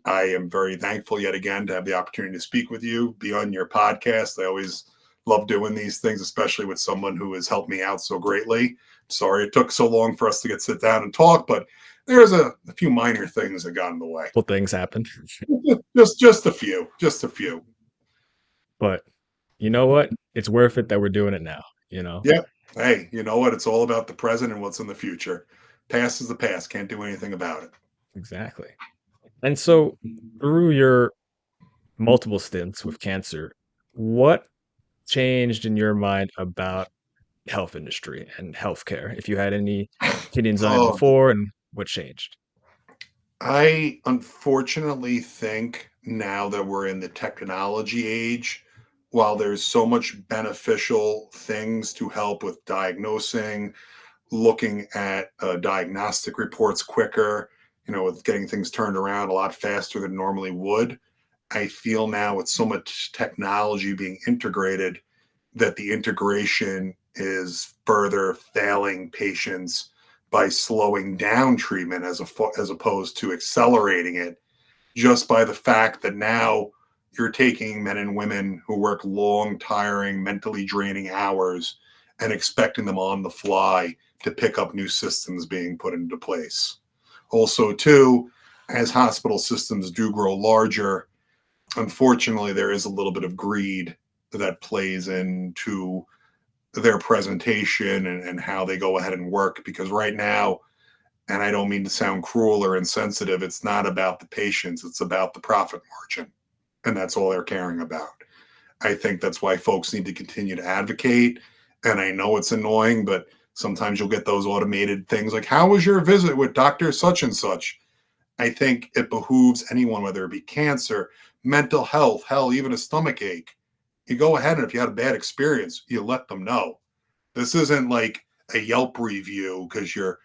I am very thankful yet again to have the opportunity to speak with you, be on your podcast. I always love doing these things, especially with someone who has helped me out so greatly. Sorry it took so long for us to sit down and talk, but there's a few minor things that got in the way. Well, things happen. Just a few. But you know what? It's worth it that we're doing it now, Yeah. Hey, you know what? It's all about the present and what's in the future. Past is the past. Can't do anything about it. Exactly. And so through your multiple stints with cancer, what changed in your mind about health industry and healthcare? If you had any opinions on it Oh, before and what changed? I unfortunately think now that we're in the technology age, while there's so much beneficial things to help with diagnosing, looking at diagnostic reports quicker, with getting things turned around a lot faster than normally would. I feel now with so much technology being integrated that the integration is further failing patients by slowing down treatment as opposed to accelerating it just by the fact that now you're taking men and women who work long, tiring, mentally draining hours and expecting them on the fly to pick up new systems being put into place. Also, too, as hospital systems do grow larger, unfortunately, there is a little bit of greed that plays into their presentation and how they go ahead and work. Because right now, and I don't mean to sound cruel or insensitive, it's not about the patients, it's about the profit margin. And that's all they're caring about. I think that's why folks need to continue to advocate. And I know it's annoying, but sometimes you'll get those automated things like, how was your visit with Dr. Such and such? I think it behooves anyone, whether it be cancer, mental health, hell, even a stomach ache. You go ahead and if you had a bad experience, you let them know. This isn't like a Yelp review because your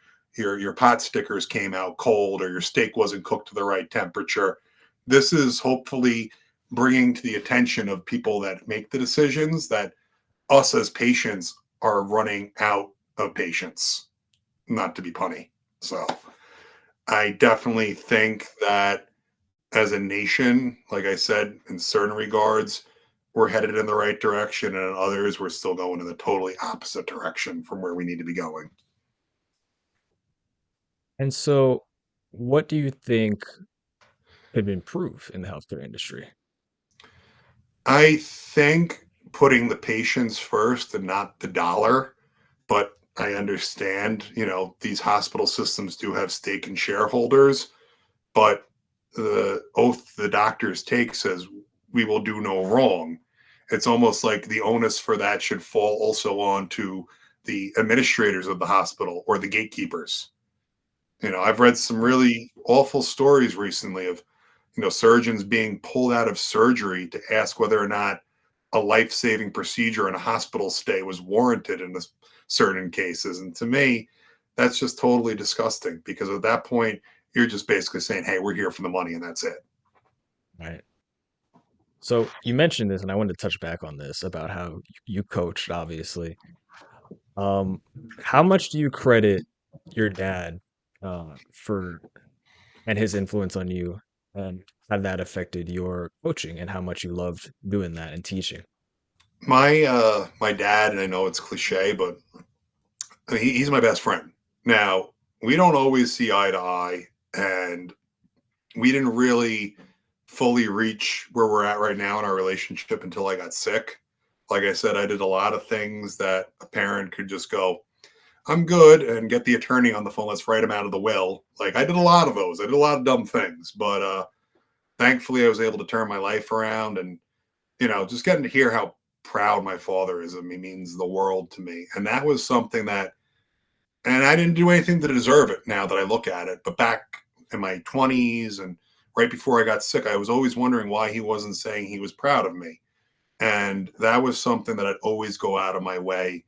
pot stickers came out cold or your steak wasn't cooked to the right temperature. This is hopefully bringing to the attention of people that make the decisions that us as patients are running out of patience, not to be punny. So I definitely think that as a nation, like I said, in certain regards, we're headed in the right direction, and in others, we're still going in the totally opposite direction from where we need to be going. And so, what do you think could improve in the healthcare industry? I think putting the patients first and not the dollar, but I understand, these hospital systems do have stake and shareholders, but the oath the doctors take says we will do no wrong. It's almost like the onus for that should fall also on to the administrators of the hospital or the gatekeepers. I've read some really awful stories recently of, surgeons being pulled out of surgery to ask whether or not a life-saving procedure in a hospital stay was warranted in certain cases. And to me, that's just totally disgusting because at that point, you're just basically saying, hey, we're here for the money and that's it. Right. So you mentioned this, and I wanted to touch back on this about how you coached, obviously. Um, how much do you credit your dad for and his influence on you, and how that affected your coaching and how much you loved doing that and teaching? My dad, and I know it's cliche, but he's my best friend. Now, we don't always see eye to eye, and we didn't really fully reach where we're at right now in our relationship until I got sick. Like I said, I did a lot of things that a parent could just go, I'm good, and get the attorney on the phone. Let's write him out of the will. Like I did a lot of those. I did a lot of dumb things, but thankfully I was able to turn my life around and, just getting to hear how proud my father is of me means the world to me. And that was something that, and I didn't do anything to deserve it now that I look at it. But back in my 20s and right before I got sick, I was always wondering why he wasn't saying he was proud of me. And that was something that I'd always go out of my way.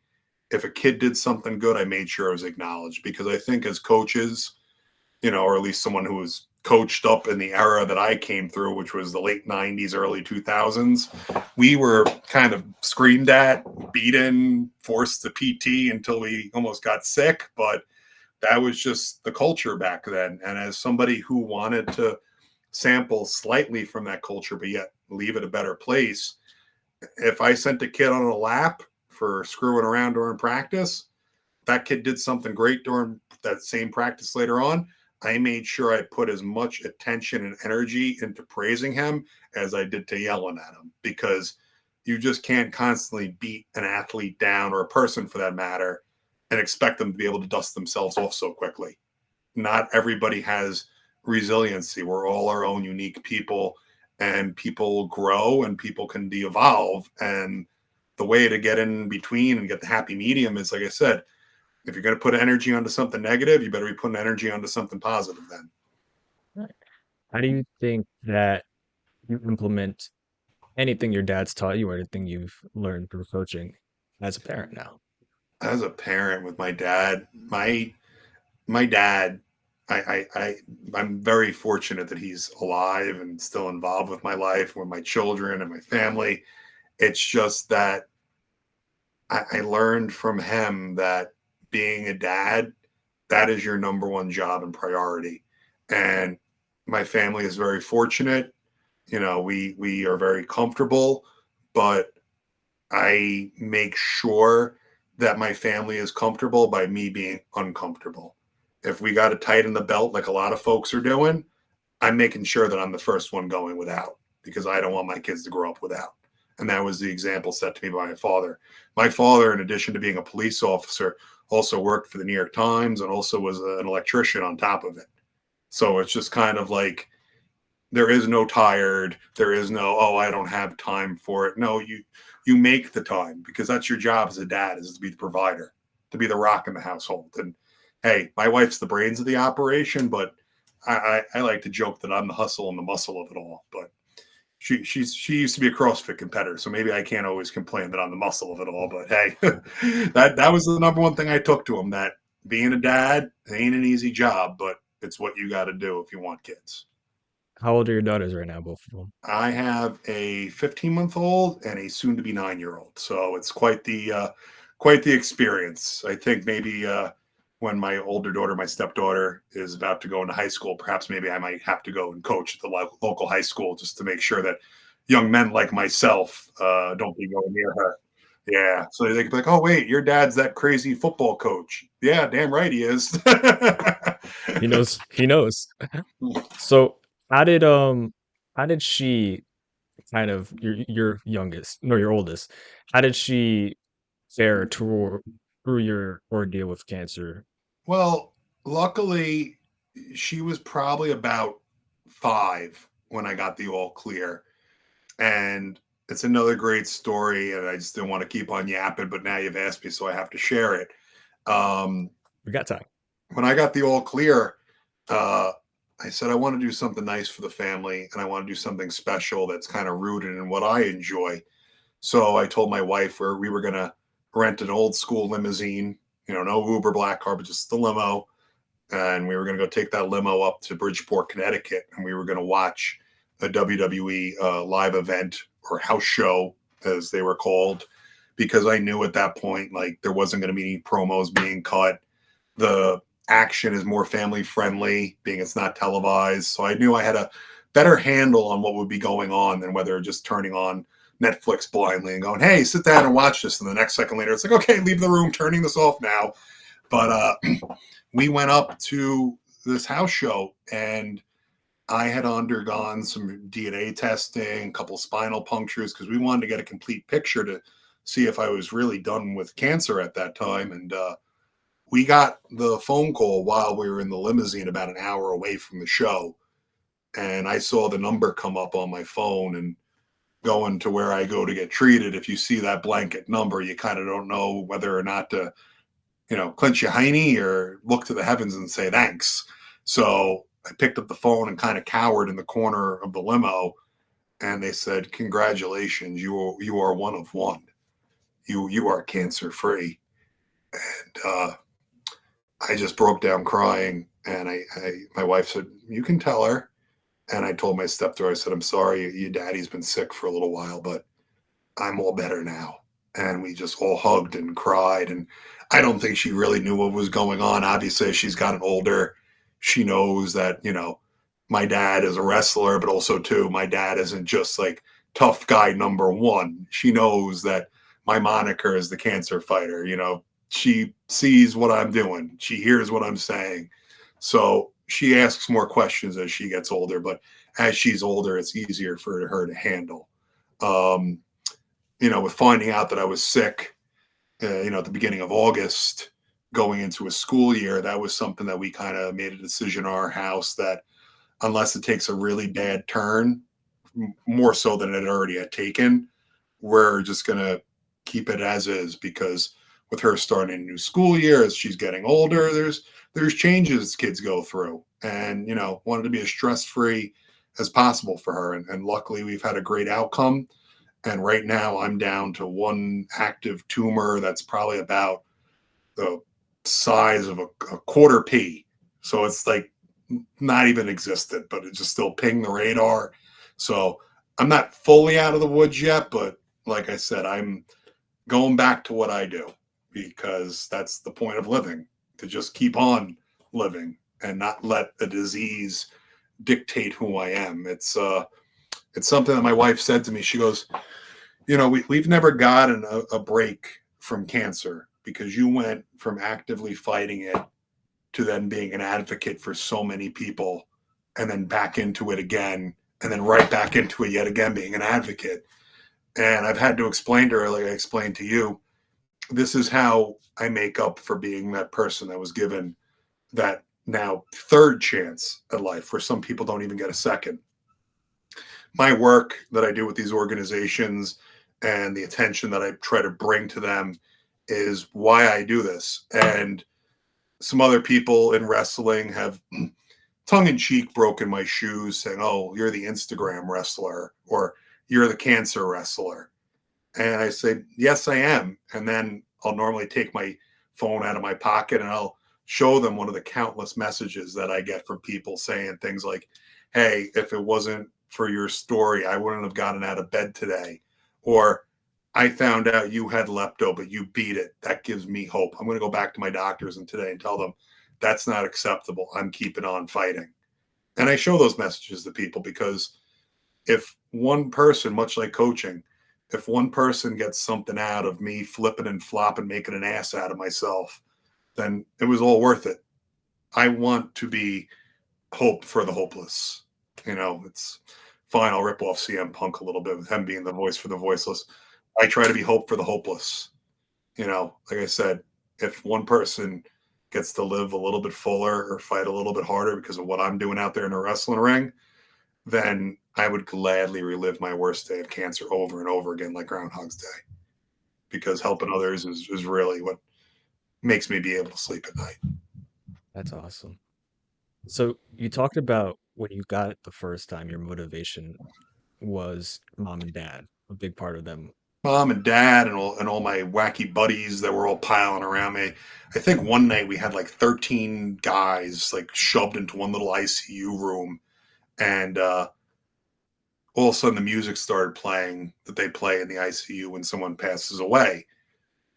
If a kid did something good, I made sure it was acknowledged because I think as coaches, or at least someone who was coached up in the era that I came through, which was the late 90s, early 2000s, we were kind of screamed at, beaten, forced to PT until we almost got sick. But that was just the culture back then. And as somebody who wanted to sample slightly from that culture, but yet leave it a better place, if I sent a kid on a lap for screwing around during practice, that kid did something great during that same practice later on. I made sure I put as much attention and energy into praising him as I did to yelling at him because you just can't constantly beat an athlete down or a person for that matter and expect them to be able to dust themselves off so quickly. Not everybody has resiliency. We're all our own unique people and people grow and people can de-evolve. And the way to get in between and get the happy medium is, like I said, if you're going to put energy onto something negative, you better be putting energy onto something positive then. How do you think that you implement anything your dad's taught you or anything you've learned through coaching as a parent now? As a parent with my dad, my dad, I'm very fortunate that he's alive and still involved with my life, with my children and my family. It's just that I learned from him that being a dad, that is your number one job and priority. And my family is very fortunate. You know, we are very comfortable, but I make sure that my family is comfortable by me being uncomfortable. If we got to tighten the belt like a lot of folks are doing, I'm making sure that I'm the first one going without because I don't want my kids to grow up without. And that was the example set to me by my father. My father, in addition to being a police officer, also worked for the New York Times and also was an electrician on top of it. So it's just kind of like there is no tired, there is no, oh, I don't have time for it. No, you make the time because that's your job as a dad, is to be the provider, to be the rock in the household. And hey, my wife's the brains of the operation, but I like to joke that I'm the hustle and the muscle of it all. But she used to be a CrossFit competitor, so maybe I can't always complain that I'm the muscle of it all. But hey, that was the number one thing I took to him, that being a dad ain't an easy job, but it's what you got to do if you want kids. How old are your daughters right now, both of them? I have a 15-month-old and a soon-to-be 9-year-old, so it's quite the experience. I think maybe when my older daughter, my stepdaughter, is about to go into high school, perhaps maybe I might have to go and coach at the local high school just to make sure that young men like myself don't be going near her. Yeah, so they could be like, "Oh, wait, your dad's that crazy football coach." Yeah, damn right he is. He knows, he knows. So how did um how did she kind of your youngest, no, your oldest, how did she fare through your ordeal with cancer? Well, luckily, she was probably about 5 when I got the all clear. And it's another great story. And I just didn't want to keep on yapping, but now you've asked me, so I have to share it. Um, We got time. when I got the all clear, uh, I said, I want to do something nice for the family and I want to do something special that's kind of rooted in what I enjoy. So I told my wife where we were going to rent an old school limousine, no Uber black car, but just the limo, and we were going to go take that limo up to Bridgeport, Connecticut, and we were going to watch a WWE live event or house show, as they were called, because I knew at that point like there wasn't going to be any promos being cut. The action is more family friendly, being it's not televised, so I knew I had a better handle on what would be going on than whether just turning on Netflix blindly and going, "Hey, sit down and watch this," and the next second later it's like, "Okay, leave the room, turning this off now." But we went up to this house show and I had undergone some DNA testing, a couple spinal punctures because we wanted to get a complete picture to see if I was really done with cancer at that time. And we got the phone call while we were in the limousine about an hour away from the show. And I saw the number come up on my phone, and going to where I go to get treated, if you see that blanket number, you kind of don't know whether or not to clench your hiney or look to the heavens and say thanks. So I picked up the phone and kind of cowered in the corner of the limo, and they said, "Congratulations, you are one of one. You are cancer free." And I just broke down crying, and my wife said, "You can tell her." And I told my stepdaughter, I said, "I'm sorry, your daddy's been sick for a little while, but I'm all better now." And we just all hugged and cried. And I don't think she really knew what was going on. Obviously, as she's gotten older, she knows that, my dad is a wrestler, but also, too, my dad isn't just like tough guy number one. She knows that my moniker is the cancer fighter. She sees what I'm doing, she hears what I'm saying. So she asks more questions as she gets older, but as she's older, it's easier for her to handle. Um, with finding out that I was sick, at the beginning of August, going into a school year, that was something that we kind of made a decision in our house that unless it takes a really bad turn, more so than it already had taken, we're just going to keep it as is because with her starting a new school year, as she's getting older, there's changes kids go through, and wanted to be as stress free as possible for her, and luckily we've had a great outcome. And right now I'm down to one active tumor that's probably about the size of a quarter pea. So it's like not even existent, but it just still pinged the radar. So I'm not fully out of the woods yet, but like I said, I'm going back to what I do, because that's the point of living, to just keep on living and not let a disease dictate who I am. It's something that my wife said to me. She goes, we've never gotten a break from cancer, because you went from actively fighting it to then being an advocate for so many people, and then back into it again, and then right back into it yet again, being an advocate. And I've had to explain to her, like I explained to you, this is how I make up for being that person that was given that now third chance at life, where some people don't even get a second. My work that I do with these organizations and the attention that I try to bring to them is why I do this. And some other people in wrestling have tongue-in-cheek broken my shoes, saying, oh, you're the Instagram wrestler, or you're the cancer wrestler. And I say, yes, I am. And then I'll normally take my phone out of my pocket and I'll show them one of the countless messages that I get from people saying things like, hey, if it wasn't for your story, I wouldn't have gotten out of bed today. Or I found out you had lepto, but you beat it. That gives me hope. I'm going to go back to my doctors and today and tell them that's not acceptable. I'm keeping on fighting. And I show those messages to people, because if one person, much like coaching, if one person gets something out of me flipping and flopping, making an ass out of myself, then it was all worth it. I want to be hope for the hopeless. It's fine. I'll rip off CM Punk a little bit with him being the voice for the voiceless. I try to be hope for the hopeless. Like I said, if one person gets to live a little bit fuller or fight a little bit harder because of what I'm doing out there in a wrestling ring, then I would gladly relive my worst day of cancer over and over again, like Groundhog's Day, because helping others is really what makes me be able to sleep at night. That's awesome. So you talked about when you got it the first time, your motivation was mom and dad, a big part of them. Mom and dad and all my wacky buddies that were all piling around me. I think one night we had like 13 guys like shoved into one little ICU room, and all of a sudden the music started playing that they play in the ICU when someone passes away.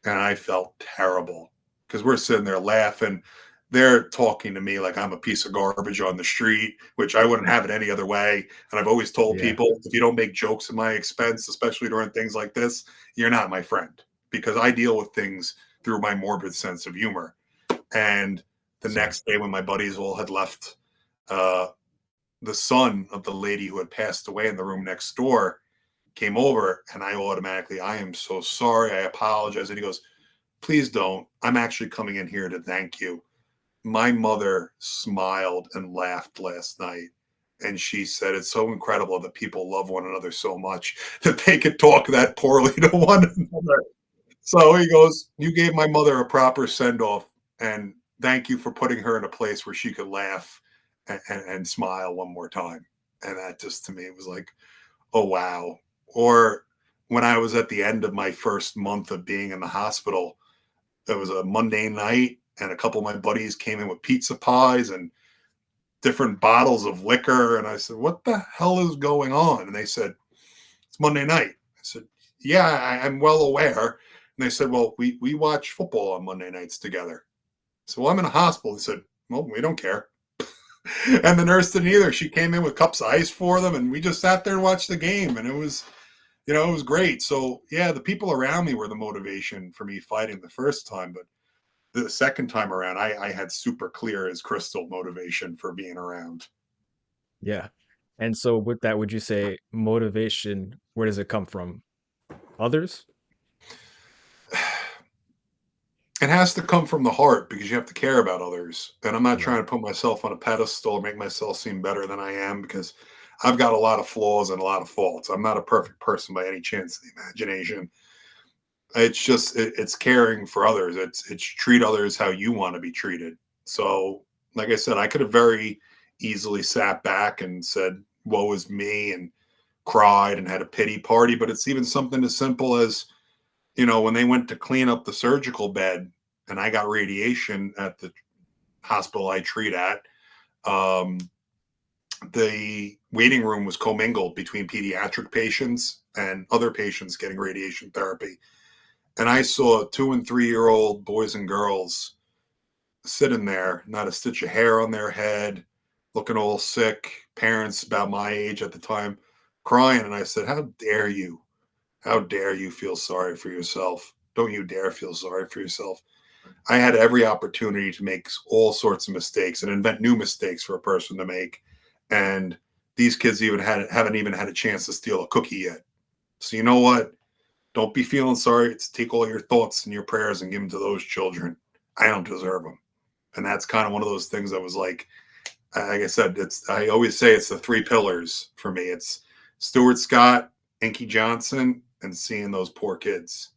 And I felt terrible, because we're sitting there laughing. They're talking to me like I'm a piece of garbage on the street, which I wouldn't have it any other way. And I've always told Yeah. people, if you don't make jokes at my expense, especially during things like this, you're not my friend, because I deal with things through my morbid sense of humor. And the So next day, when my buddies all had left, uh, the son of the lady who had passed away in the room next door came over, and I am so sorry. I apologize. And he goes, please don't. I'm actually coming in here to thank you. My mother smiled and laughed last night. And she said, it's so incredible that people love one another so much that they could talk that poorly to one another. So he goes, you gave my mother a proper send off, and thank you for putting her in a place where she could laugh and smile one more time. And that just, to me, it was like, oh, wow. Or when I was at the end of my first month of being in the hospital, it was a Monday night, and a couple of my buddies came in with pizza pies and different bottles of liquor. And I said, what the hell is going on? And they said, it's Monday night. I said, yeah, I'm well aware. And they said, well, we watch football on Monday nights together. So I'm in a hospital. They said, well, we don't care. And the nurse didn't either. She came in with cups of ice for them, and we just sat there and watched the game. And it was great. So yeah, the people around me were the motivation for me fighting the first time. But the second time around, I had super clear as crystal motivation for being around. yeah. And so with that, would you say motivation, where does it come from? Others? It has to come from the heart, because you have to care about others. And I'm not Right. trying to put myself on a pedestal or make myself seem better than I am, because I've got a lot of flaws and a lot of faults. I'm not a perfect person by any chance of the imagination. It's just it's caring for others. It's treat others how you want to be treated. So, like I said, I could have very easily sat back and said, "Woe is me," and cried and had a pity party. But it's even something as simple as, when they went to clean up the surgical bed and I got radiation at the hospital I treat at. Um, the waiting room was commingled between pediatric patients and other patients getting radiation therapy. And I saw 2 and 3 year old boys and girls sitting there, not a stitch of hair on their head, looking all sick, parents about my age at the time, crying. And I said, "How dare you? How dare you feel sorry for yourself? Don't you dare feel sorry for yourself." I had every opportunity to make all sorts of mistakes and invent new mistakes for a person to make. And these kids haven't even had a chance to steal a cookie yet. So you know what? Don't be feeling sorry. It's take all your thoughts and your prayers and give them to those children. I don't deserve them. And that's kind of one of those things that was like I said, I always say it's the three pillars for me. It's Stuart Scott, Inky Johnson, and seeing those poor kids.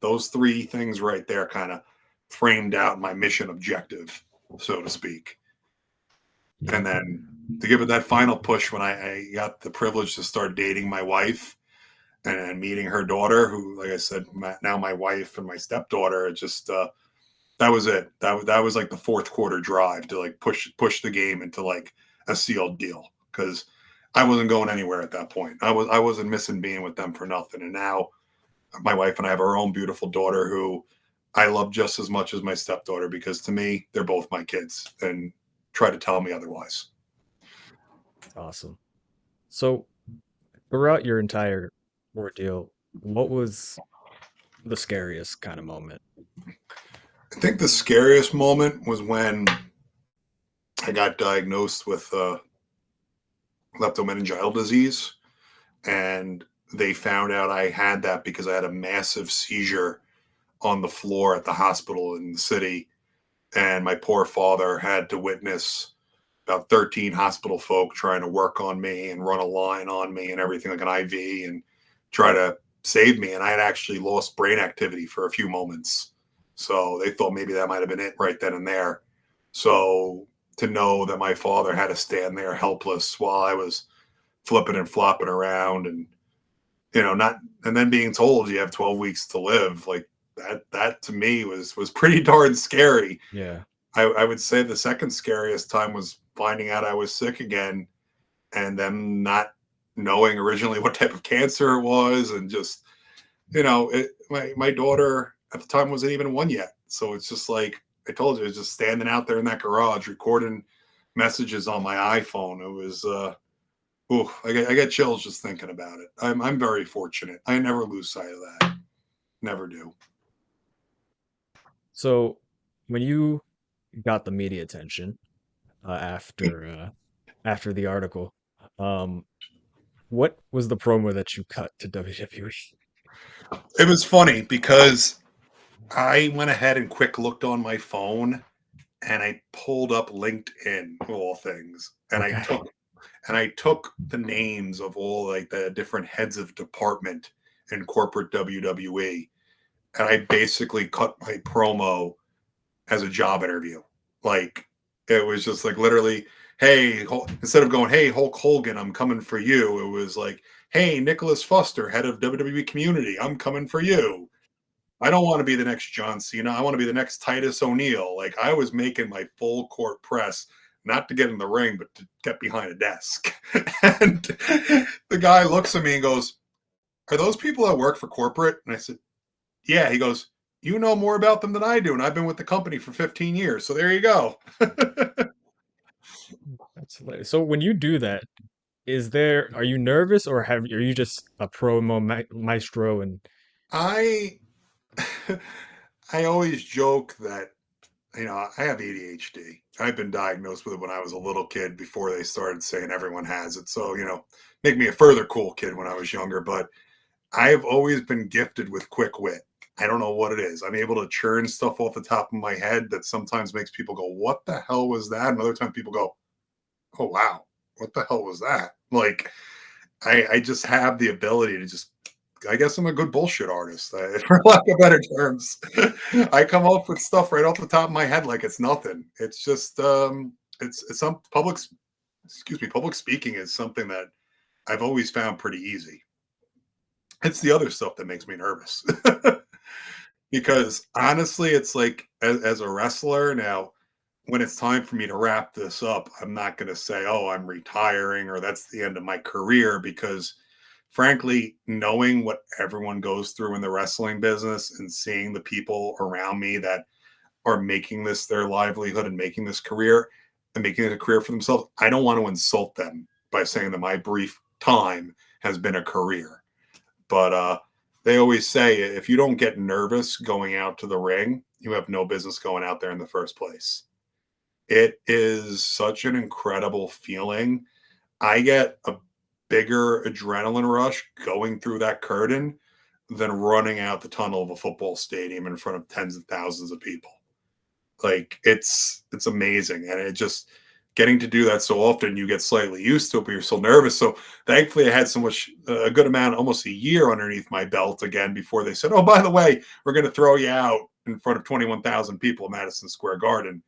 Those three things right there kind of framed out my mission objective, so to speak. Yeah. And then to give it that final push when I got the privilege to start dating my wife and meeting her daughter, who, like I said, now my wife and my stepdaughter, it just that was it. That was like the fourth quarter drive to like push the game into like a sealed deal, because I wasn't going anywhere at that point. I wasn't missing being with them for nothing. And now my wife and I have our own beautiful daughter who I love just as much as my stepdaughter, because to me they're both my kids, and try to tell me otherwise. Awesome. So throughout your entire ordeal, what was the scariest kind of moment? I think the scariest moment was when I got diagnosed with leptomeningeal disease, and they found out I had that because I had a massive seizure on the floor at the hospital in the city. And my poor father had to witness about 13 hospital folk trying to work on me and run a line on me and everything, like an IV, and try to save me. And I had actually lost brain activity for a few moments. So they thought maybe that might have been it right then and there. So to know that my father had to stand there helpless while I was flipping and flopping around, and not, and then being told you have 12 weeks to live, like that to me was pretty darn scary. Yeah. I would say the second scariest time was finding out I was sick again, and them not knowing originally what type of cancer it was. And just, my daughter at the time wasn't even one yet. So it's just like I told you, it's just standing out there in that garage recording messages on my iPhone. It was, I get chills just thinking about it. I'm very fortunate. I never lose sight of that. Never do. So when you got the media attention after the article, um, what was the promo that you cut to WWE? It was funny because I went ahead and quick looked on my phone, and I pulled up LinkedIn of all things, and Okay. I took the names of all like the different heads of department in corporate WWE, and I basically cut my promo as a job interview. Like, it was just like literally, hey, instead of going, "Hey, Hulk Hogan, I'm coming for you," it was like, "Hey, Nicholas Foster, head of WWE Community, I'm coming for you. I don't want to be the next John Cena. I want to be the next Titus O'Neil." Like, I was making my full court press, not to get in the ring, but to get behind a desk. And the guy looks at me and goes, "Are those people that work for corporate?" And I said, "Yeah." He goes, "You know more about them than I do, and I've been with the company for 15 years. So there you go." That's hilarious. So when you do that, are you nervous, or are you just a promo maestro and I I always joke that, I have ADHD. I've been diagnosed with it when I was a little kid before they started saying everyone has it. So, make me a further cool kid when I was younger. But I've always been gifted with quick wit. I don't know what it is. I'm able to churn stuff off the top of my head that sometimes makes people go, "What the hell was that?" And other times people go, "Oh, wow, what the hell was that?" Like, I just have the ability to just I guess I'm a good bullshit artist, for lack of better terms. I come up with stuff right off the top of my head like it's nothing. It's just it's some public speaking is something that I've always found pretty easy. It's the other stuff that makes me nervous. Because honestly, it's like as a wrestler now, when it's time for me to wrap this up, I'm not going to say, "Oh, I'm retiring," or "That's the end of my career," because frankly, knowing what everyone goes through in the wrestling business and seeing the people around me that are making this their livelihood and making this career and making it a career for themselves, I don't want to insult them by saying that my brief time has been a career. But they always say if you don't get nervous going out to the ring, you have no business going out there in the first place. It is such an incredible feeling. I get a bigger adrenaline rush going through that curtain than running out the tunnel of a football stadium in front of tens of thousands of people. Like it's amazing, and it just getting to do that so often, you get slightly used to it, but you're still nervous. So thankfully, I had so much a good amount, almost a year underneath my belt again before they said, "Oh, by the way, we're going to throw you out in front of 21,000 people at Madison Square Garden."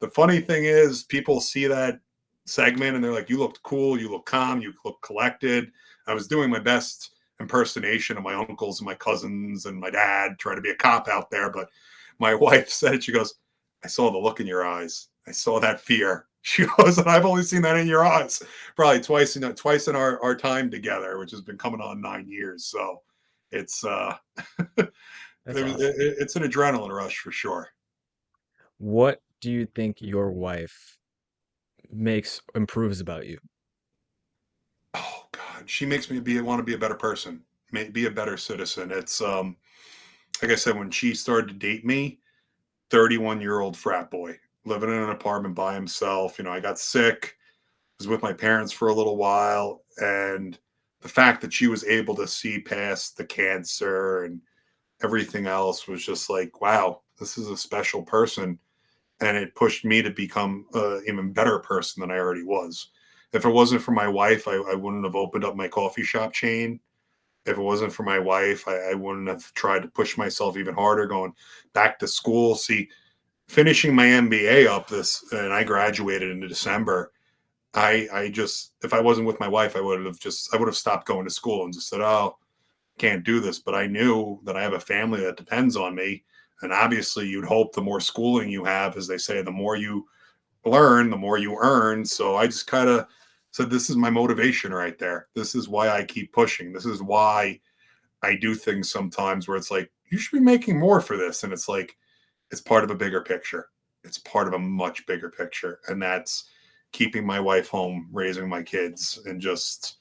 The funny thing is, people see that segment and they're like, "You looked cool, you look calm, you look collected." I was doing my best impersonation of my uncles and my cousins and my dad, trying to be a cop out there. But my wife said it. She goes, "I saw the look in your eyes. I saw that fear." She goes, "And I've only seen that in your eyes probably twice in our time together, which has been coming on 9 years." So it's That's awesome. it's an adrenaline rush for sure. What do you think your wife improves about you? Oh God, she makes me want to be a better person, be a better citizen. It's like I said, when she started to date me, 31-year-old frat boy living in an apartment by himself. I got sick, was with my parents for a little while, and the fact that she was able to see past the cancer and everything else was just like, wow, this is a special person. And it pushed me to become an even better person than I already was. If it wasn't for my wife, I wouldn't have opened up my coffee shop chain. If it wasn't for my wife, I wouldn't have tried to push myself even harder going back to school. See, finishing my MBA up and I graduated in December. I just, if I wasn't with my wife, I would have stopped going to school and just said, "Oh, can't do this." But I knew that I have a family that depends on me. And obviously, you'd hope the more schooling you have, as they say, the more you learn, the more you earn. So I just kind of said, this is my motivation right there. This is why I keep pushing. This is why I do things sometimes where it's like, you should be making more for this. And it's like, it's part of a bigger picture. It's part of a much bigger picture. And that's keeping my wife home, raising my kids, and just,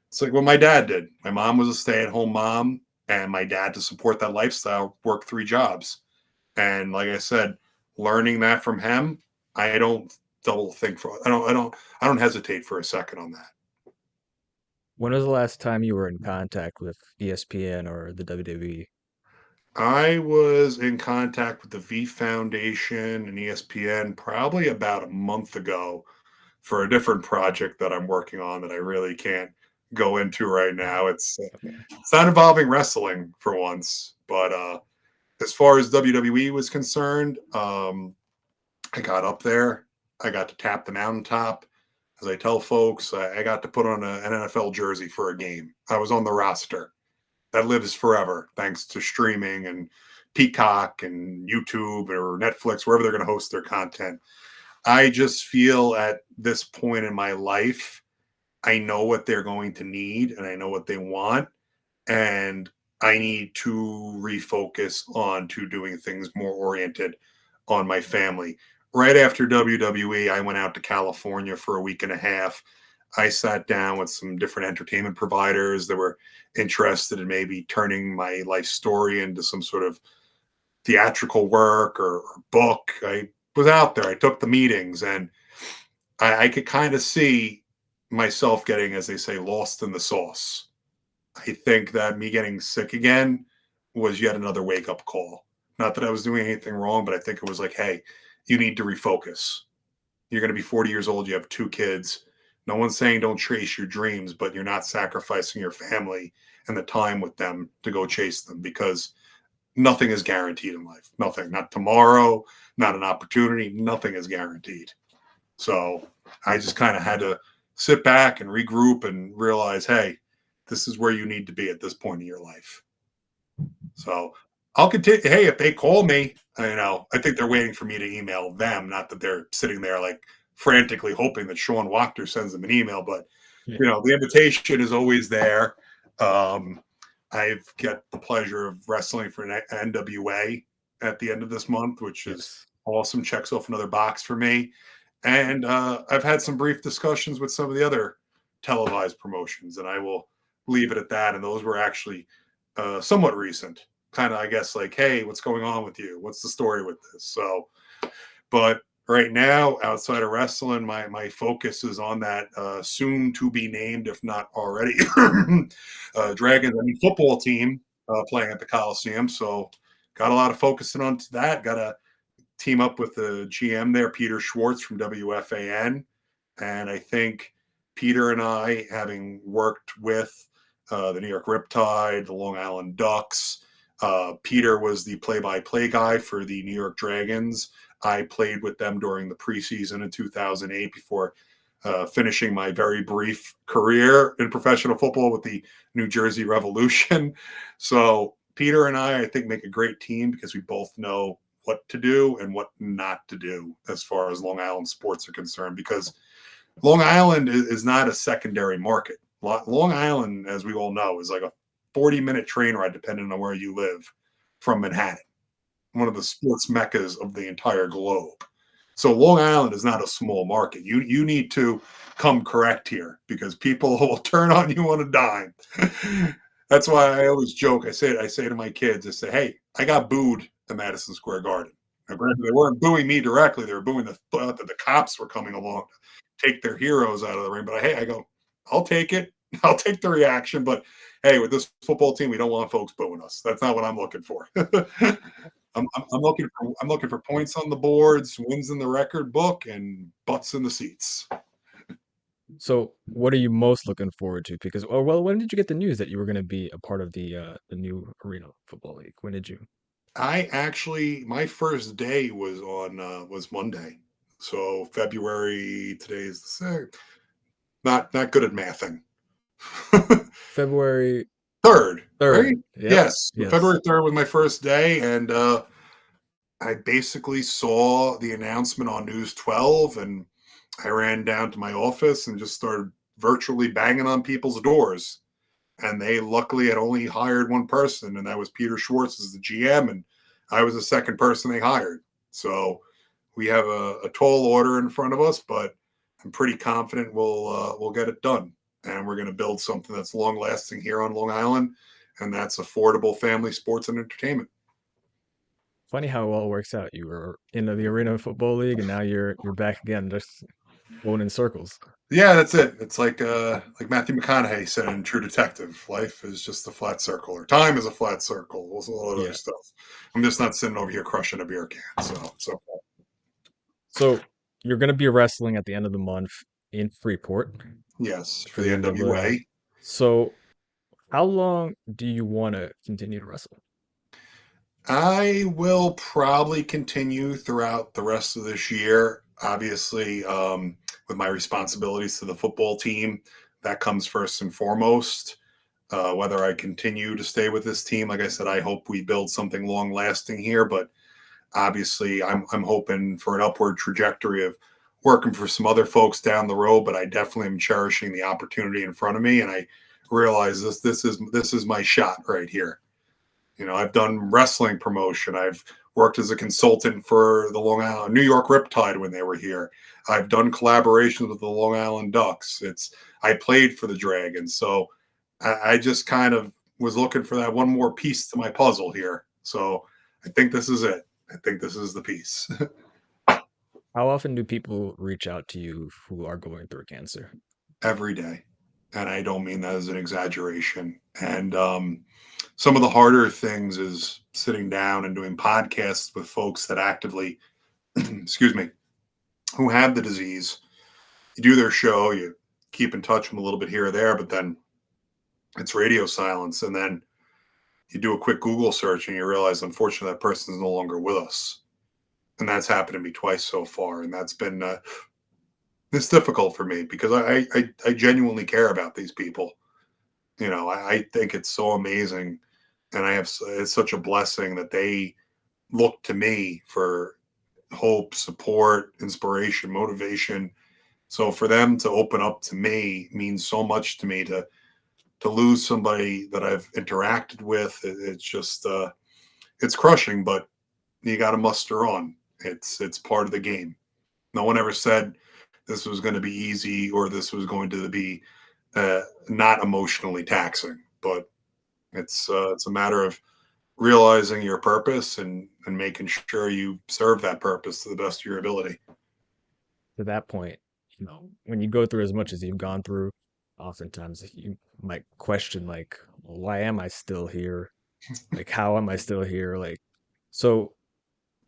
it's like what my dad did. My mom was a stay-at-home mom, and my dad, to support that lifestyle, worked 3 jobs. And like I said, learning that from him, I don't double think for I don't hesitate for a second on that. When was the last time you were in contact with ESPN or the WWE? I was in contact with the V Foundation and ESPN probably about a month ago for a different project that I'm working on that I really can't go into right now. Okay. It's not involving wrestling for once, but as far as WWE was concerned, I got up there. I got to tap the mountaintop. As I tell folks, I got to put on an NFL jersey for a game. I was on the roster. That lives forever thanks to streaming and Peacock and YouTube or Netflix, wherever they're going to host their content. I just feel at this point in my life, I know what they're going to need and I know what they want. And I need to refocus on to doing things more oriented on my family. Right after WWE, I went out to California for a week and a half. I sat down with some different entertainment providers that were interested in maybe turning my life story into some sort of theatrical work or book. I was out there. I took the meetings, and I could kind of see myself getting, as they say, lost in the sauce. I think that me getting sick again was yet another wake up call. Not that I was doing anything wrong, but I think it was like, hey, you need to refocus. You're going to be 40 years old. You have 2 kids. No one's saying don't chase your dreams, but you're not sacrificing your family and the time with them to go chase them, because nothing is guaranteed in life. Nothing. Not tomorrow, not an opportunity. Nothing is guaranteed. So I just kind of had to sit back and regroup and realize, hey, this is where you need to be at this point in your life. So I'll continue. Hey, if they call me, I think they're waiting for me to email them, not that they're sitting there like frantically hoping that Sean Wachter sends them an email. But, Yeah. the invitation is always there. I've got the pleasure of wrestling for NWA at the end of this month, which is awesome. Checks off another box for me. And I've had some brief discussions with some of the other televised promotions, and I will leave it at that. And those were actually somewhat recent. Kind of, I guess, like, hey, what's going on with you? What's the story with this? So, but right now, outside of wrestling, my focus is on that soon to be named, if not already, Dragons football team playing at the Coliseum. So, got a lot of focusing on that. Got to team up with the GM there, Peter Schwartz from WFAN. And I think Peter and I, having worked with the New York Riptide, the Long Island Ducks, Peter was the play-by-play guy for the New York Dragons. I played with them during the preseason in 2008 before finishing my very brief career in professional football with the New Jersey Revolution. So Peter and I think, make a great team because we both know what to do and what not to do as far as Long Island sports are concerned, because Long Island is not a secondary market. Long Island, as we all know, is like a 40-minute train ride, depending on where you live, from Manhattan, one of the sports meccas of the entire globe. So Long Island is not a small market. You need to come correct here, because people will turn on you on a dime. That's why I always joke. I say to my kids, I say, hey, I got booed at Madison Square Garden. Now, granted, they weren't booing me directly. They were booing the cops were coming along to take their heroes out of the ring. But hey, I go, I'll take it. I'll take the reaction. But hey, with this football team, we don't want folks booing us. That's not what I'm looking for. I'm looking for points on the boards, wins in the record book, and butts in the seats. So, what are you most looking forward to? Because, when did you get the news that you were going to be a part of the new Arena Football League? When did you? My first day was Monday, so February. Today's the second. Not good at mathing. February 3rd. 3rd. Right? Yep. Yes. Yes. February 3rd was my first day, and I basically saw the announcement on News 12, and I ran down to my office and just started virtually banging on people's doors. And they luckily had only hired one person, and that was Peter Schwartz as the GM, and I was the second person they hired. So we have a tall order in front of us, but I'm pretty confident we'll get it done. And we're going to build something that's long lasting here on Long Island, and that's affordable family sports and entertainment. Funny how it all works out. You were in the Arena Football League, and now you're back again, just going in circles. Yeah, that's it. It's like Matthew McConaughey said in True Detective, life is just a flat circle, or time is a flat circle. Also, a lot of other stuff. I'm just not sitting over here crushing a beer can. So you're going to be wrestling at the end of the month in Freeport. Yes, for the NWA. So how long do you want to continue to wrestle? I will probably continue throughout the rest of this year. Obviously, with my responsibilities to the football team, that comes first and foremost. Whether I continue to stay with this team, like I said, I hope we build something long lasting here. But obviously, I'm hoping for an upward trajectory of working for some other folks down the road. But I definitely am cherishing the opportunity in front of me, and I realize this is my shot right here. I've done wrestling promotion. I've worked as a consultant for the New York Riptide when they were here. I've done collaborations with the Long Island Ducks. I played for the Dragons. So I just kind of was looking for that one more piece to my puzzle here. So I think this is it. I think this is the piece. How often do people reach out to you who are going through cancer? Every day. And I don't mean that as an exaggeration. And some of the harder things is sitting down and doing podcasts with folks that actively, excuse me, who have the disease. You do their show, you keep in touch with them a little bit here or there, but then it's radio silence. And then you do a quick Google search and you realize, unfortunately, that person is no longer with us. And that's happened to me twice so far. And that's been, it's difficult for me because I genuinely care about these people. I think it's so amazing. And it's such a blessing that they look to me for hope, support, inspiration, motivation. So for them to open up to me means so much to me. To lose somebody that I've interacted with, it's just it's crushing, but you got to muster on. It's part of the game. No one ever said this was going to be easy or this was going to be not emotionally taxing, but it's a matter of realizing your purpose and making sure you serve that purpose to the best of your ability. To that point, when you go through as much as you've gone through, oftentimes you might question, like, "Well, why am I still here? Like, how am I still here?" Like, so,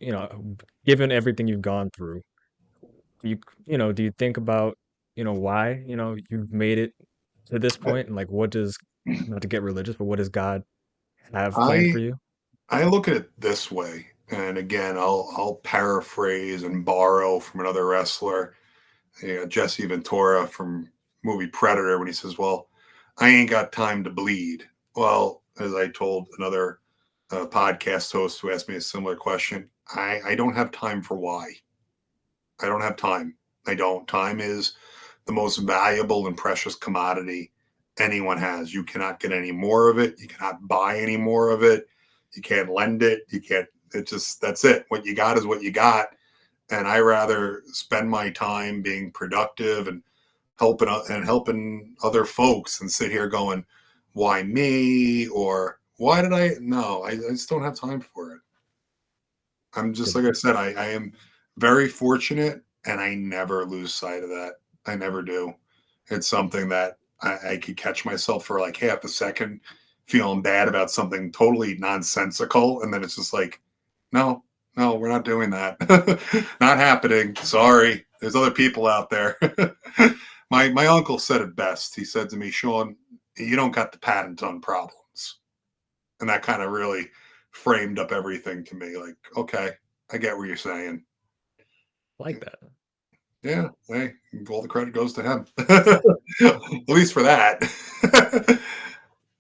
you know, given everything you've gone through, you do you think about, why, you've made it to this point, and like, what does, not to get religious, but what does God have planned for I you? I look at it this way, and again, I'll paraphrase and borrow from another wrestler, Jesse Ventura from movie Predator, when he says, "Well, I ain't got time to bleed." Well, as I told another podcast host who asked me a similar question, I don't have time for why. I don't have time. I don't. Time is the most valuable and precious commodity anyone has. You cannot get any more of it. You cannot buy any more of it. You can't lend it. You can't. It just, that's it. What you got is what you got. And I rather spend my time being productive and helping other folks and sit here going, why me? Or why did I? No, I just don't have time for it. I'm just, To like I said, I am very fortunate and I never lose sight of that. I never do. It's something that I could catch myself for like half a second feeling bad about something totally nonsensical. And then it's just like, no, no, we're not doing that. Not happening. Sorry. There's other people out there. My uncle said it best. He said to me, Sean, you don't got the patent on problems. And that kind of really framed up everything to me. Like, okay, I get what you're saying. like that. Yeah, hey, all the credit goes to him. At least for that.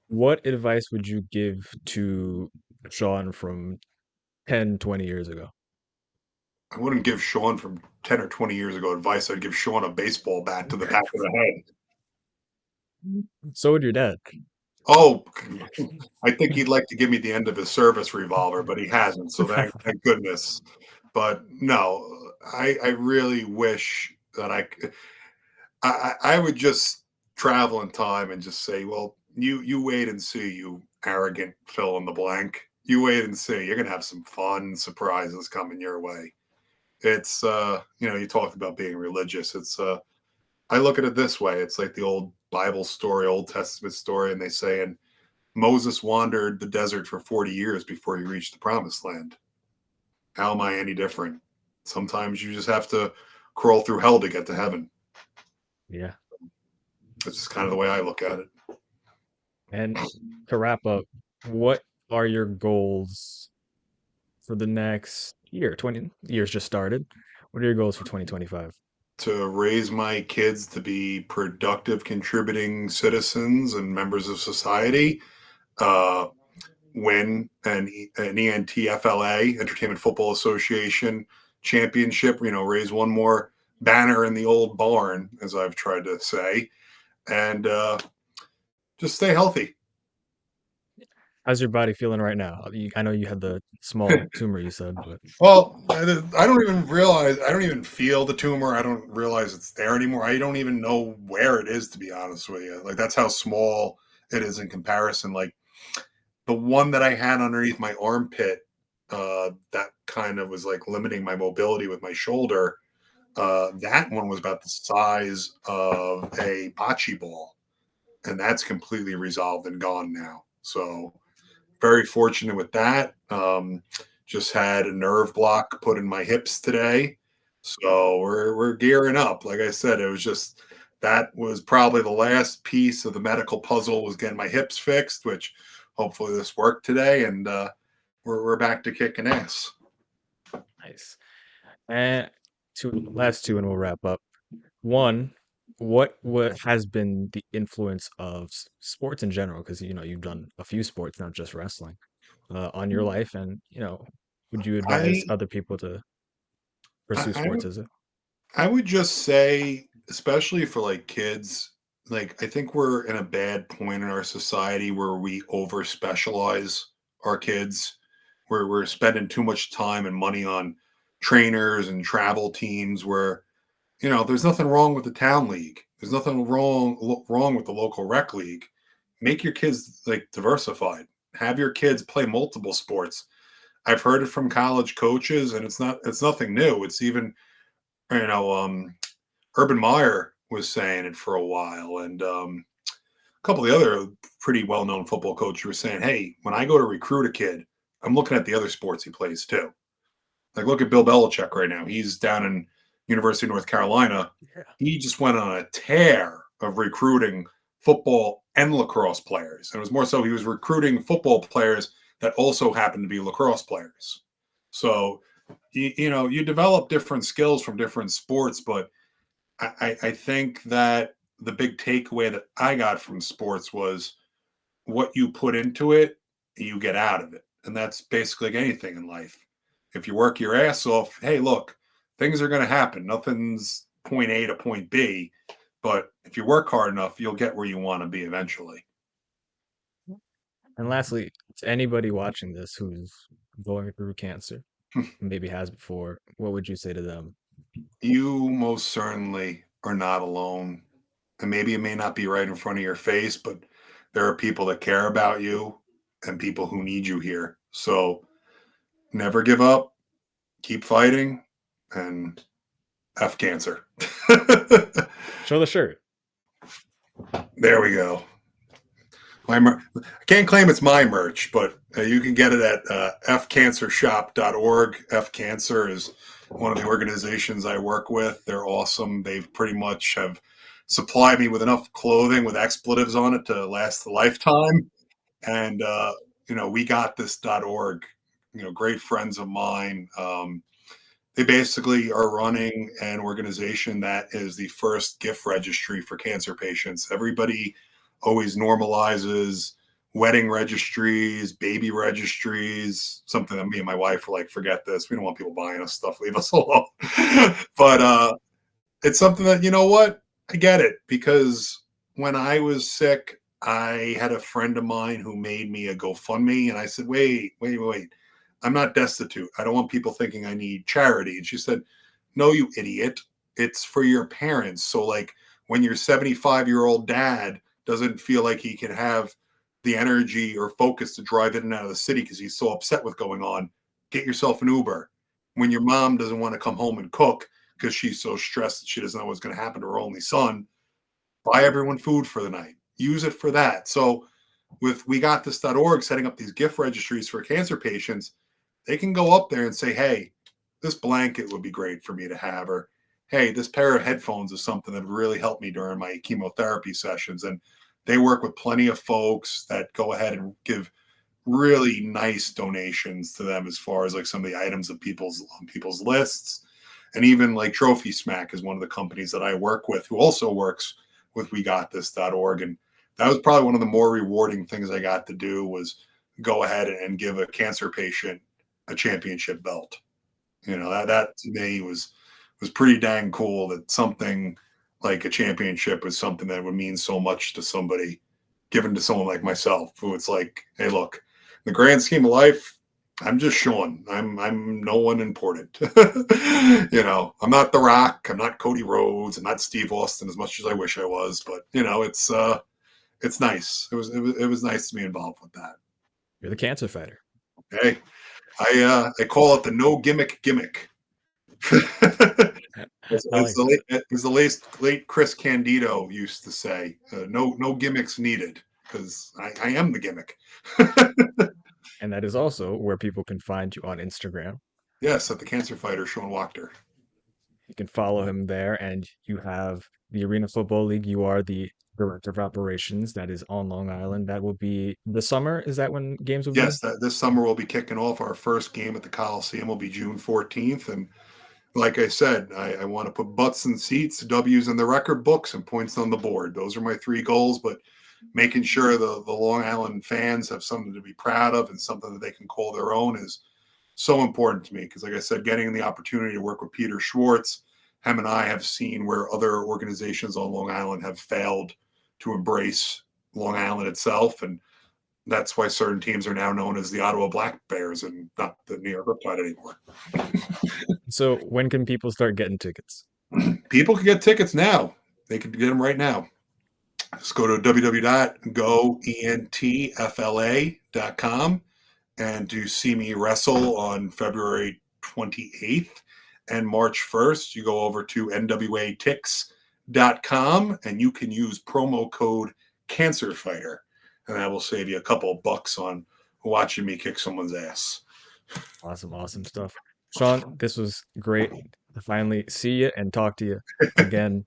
What advice would you give to Sean from 10, 20 years ago? I wouldn't give Sean from 10 or 20 years ago advice. I'd give Sean a baseball bat to the back of the head. So would your dad. Oh, I think he'd like to give me the end of his service revolver, but he hasn't. So thank goodness. But no, I really wish that I would just travel in time and just say, well, you wait and see, you arrogant fill in the blank. You wait and see. You're gonna have some fun surprises coming your way. It's you talked about being religious. It's I look at it this way. It's like the old Bible story, Old Testament story, and they say, and Moses wandered the desert for 40 years before he reached the promised land. How am I any different? Sometimes you just have to crawl through hell to get to heaven. Yeah. That's just kind of the way I look at it. And to wrap up, what are your goals for the next year? 20 years just started. What are your goals for 2025? To raise my kids to be productive, contributing citizens and members of society, uh, win an ENTFLA, Entertainment Football Association championship, raise one more banner in the old barn, as I've tried to say, and just stay healthy. How's your body feeling right now? I know you had the small tumor you said, but Well, I don't even realize, I don't even feel the tumor. I don't realize it's there anymore. I don't even know where it is, to be honest with you. Like, that's how small it is in comparison. Like, the one that I had underneath my armpit, that kind of was like limiting my mobility with my shoulder. That one was about the size of a bocce ball, and that's completely resolved and gone now. So very fortunate with that. Just had a nerve block put in my hips today, so we're gearing up. Like I said, it was just that was probably the last piece of the medical puzzle, was getting my hips fixed, which hopefully this worked today, and we're back to kicking ass. Nice. And last two, and we'll wrap up. One, what has been the influence of sports in general? Because you've done a few sports, not just wrestling, on your life, and would you advise I other people to pursue I sports as a I would just say, especially for like kids, like I think we're in a bad point in our society where we over specialize our kids, where we're spending too much time and money on trainers and travel teams where, there's nothing wrong with the town league. There's nothing wrong with the local rec league. Make your kids like diversified. Have your kids play multiple sports. I've heard it from college coaches, and it's nothing new. It's even, you know, Urban Meyer was saying it for a while, and a couple of the other pretty well-known football coaches were saying, "Hey, when I go to recruit a kid, I'm looking at the other sports he plays too. Like, look at Bill Belichick right now. He's down in University of North Carolina. yeah. He just went on a tear of recruiting football and lacrosse players. And it was more so he was recruiting football players that also happened to be lacrosse players. So, you develop different skills from different sports, but I think that the big takeaway that I got from sports was what you put into it, you get out of it. And that's basically like anything in life. If you work your ass off, hey, look, things are going to happen. Nothing's point A to point B. But if you work hard enough, you'll get where you want to be eventually. And lastly, to anybody watching this who's going through cancer, maybe has before, what would you say to them? You most certainly are not alone. And maybe it may not be right in front of your face, but there are people that care about you and people who need you here. So never give up, keep fighting, and F cancer. Show the shirt. There we go. I can't claim it's my merch, but you can get it at fcancershop.org. F Cancer is one of the organizations I work with. They're awesome. They've pretty much have supplied me with enough clothing with expletives on it to last a lifetime. And we got this.org. Great friends of mine. They basically are running an organization that is the first gift registry for cancer patients. Everybody always normalizes wedding registries, baby registries, something that me and my wife were like, forget this. We don't want people buying us stuff. Leave us alone. But it's something that, you know what? I get it, because when I was sick, I had a friend of mine who made me a GoFundMe, and I said, wait. I'm not destitute. I don't want people thinking I need charity. And she said, no, you idiot. It's for your parents. So like when your 75-year-old dad doesn't feel like he can have the energy or focus to drive in and out of the city because he's so upset with going on, get yourself an Uber. When your mom doesn't want to come home and cook because she's so stressed that she doesn't know what's going to happen to her only son, buy everyone food for the night. Use it for that. So with WeGotThis.org setting up these gift registries for cancer patients, they can go up there and say, hey, this blanket would be great for me to have, or hey, this pair of headphones is something that really helped me during my chemotherapy sessions. And they work with plenty of folks that go ahead and give really nice donations to them as far as like some of the items of people's lists. And even like Trophy Smack is one of the companies that I work with, who also works with WeGotThis.org. And that was probably one of the more rewarding things I got to do, was go ahead and give a cancer patient a championship belt. That to me was pretty dang cool, that something like a championship was something that would mean so much to somebody, given to someone like myself, who it's like, hey, look, in the grand scheme of life, I'm just Sean. I'm no one important. I'm not The Rock. I'm not Cody Rhodes. I'm not Steve Austin, as much as I wish I was. But it's nice. It was nice to be involved with that. You're the cancer fighter. Hey, I call it the no gimmick gimmick. as, I as like the that. late Chris Candido used to say, no gimmicks needed, because I am the gimmick. And that is also where people can find you on Instagram. Yes, at the Cancer Fighter, Sean Wachter. You can follow him there, and you have the Arena Football League. You are the director of operations that is on Long Island. That will be the summer. Is that when games will be? Yes, this summer we'll be kicking off our first game at the Coliseum. Will be June 14th, and like I said, I want to put butts in seats, W's in the record books, and points on the board. Those are my three goals. But making sure the Long Island fans have something to be proud of and something that they can call their own is so important to me. Because, like I said, getting the opportunity to work with Peter Schwartz, him and I have seen where other organizations on Long Island have failed to embrace Long Island itself, and that's why certain teams are now known as the Ottawa Black Bears and not the New York Riptide anymore. So when can people start getting tickets? People can get tickets now. They can get them right now. Just go to www.goentfla.com and to see me wrestle on February 28th and March 1st. You go over to nwatix.com and you can use promo code CancerFighter, and that will save you a couple of bucks on watching me kick someone's ass. Awesome, awesome stuff. Sean, this was great to finally see you and talk to you again.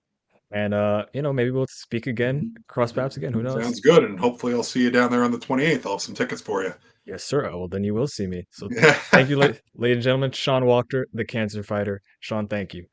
And maybe we'll speak again, cross paths again. Who knows? Sounds good. And hopefully I'll see you down there on the 28th. I'll have some tickets for you. Yes, sir. Well, then you will see me. So Yeah. thank you, ladies and gentlemen. Sean Wachter, the cancer fighter. Sean, thank you.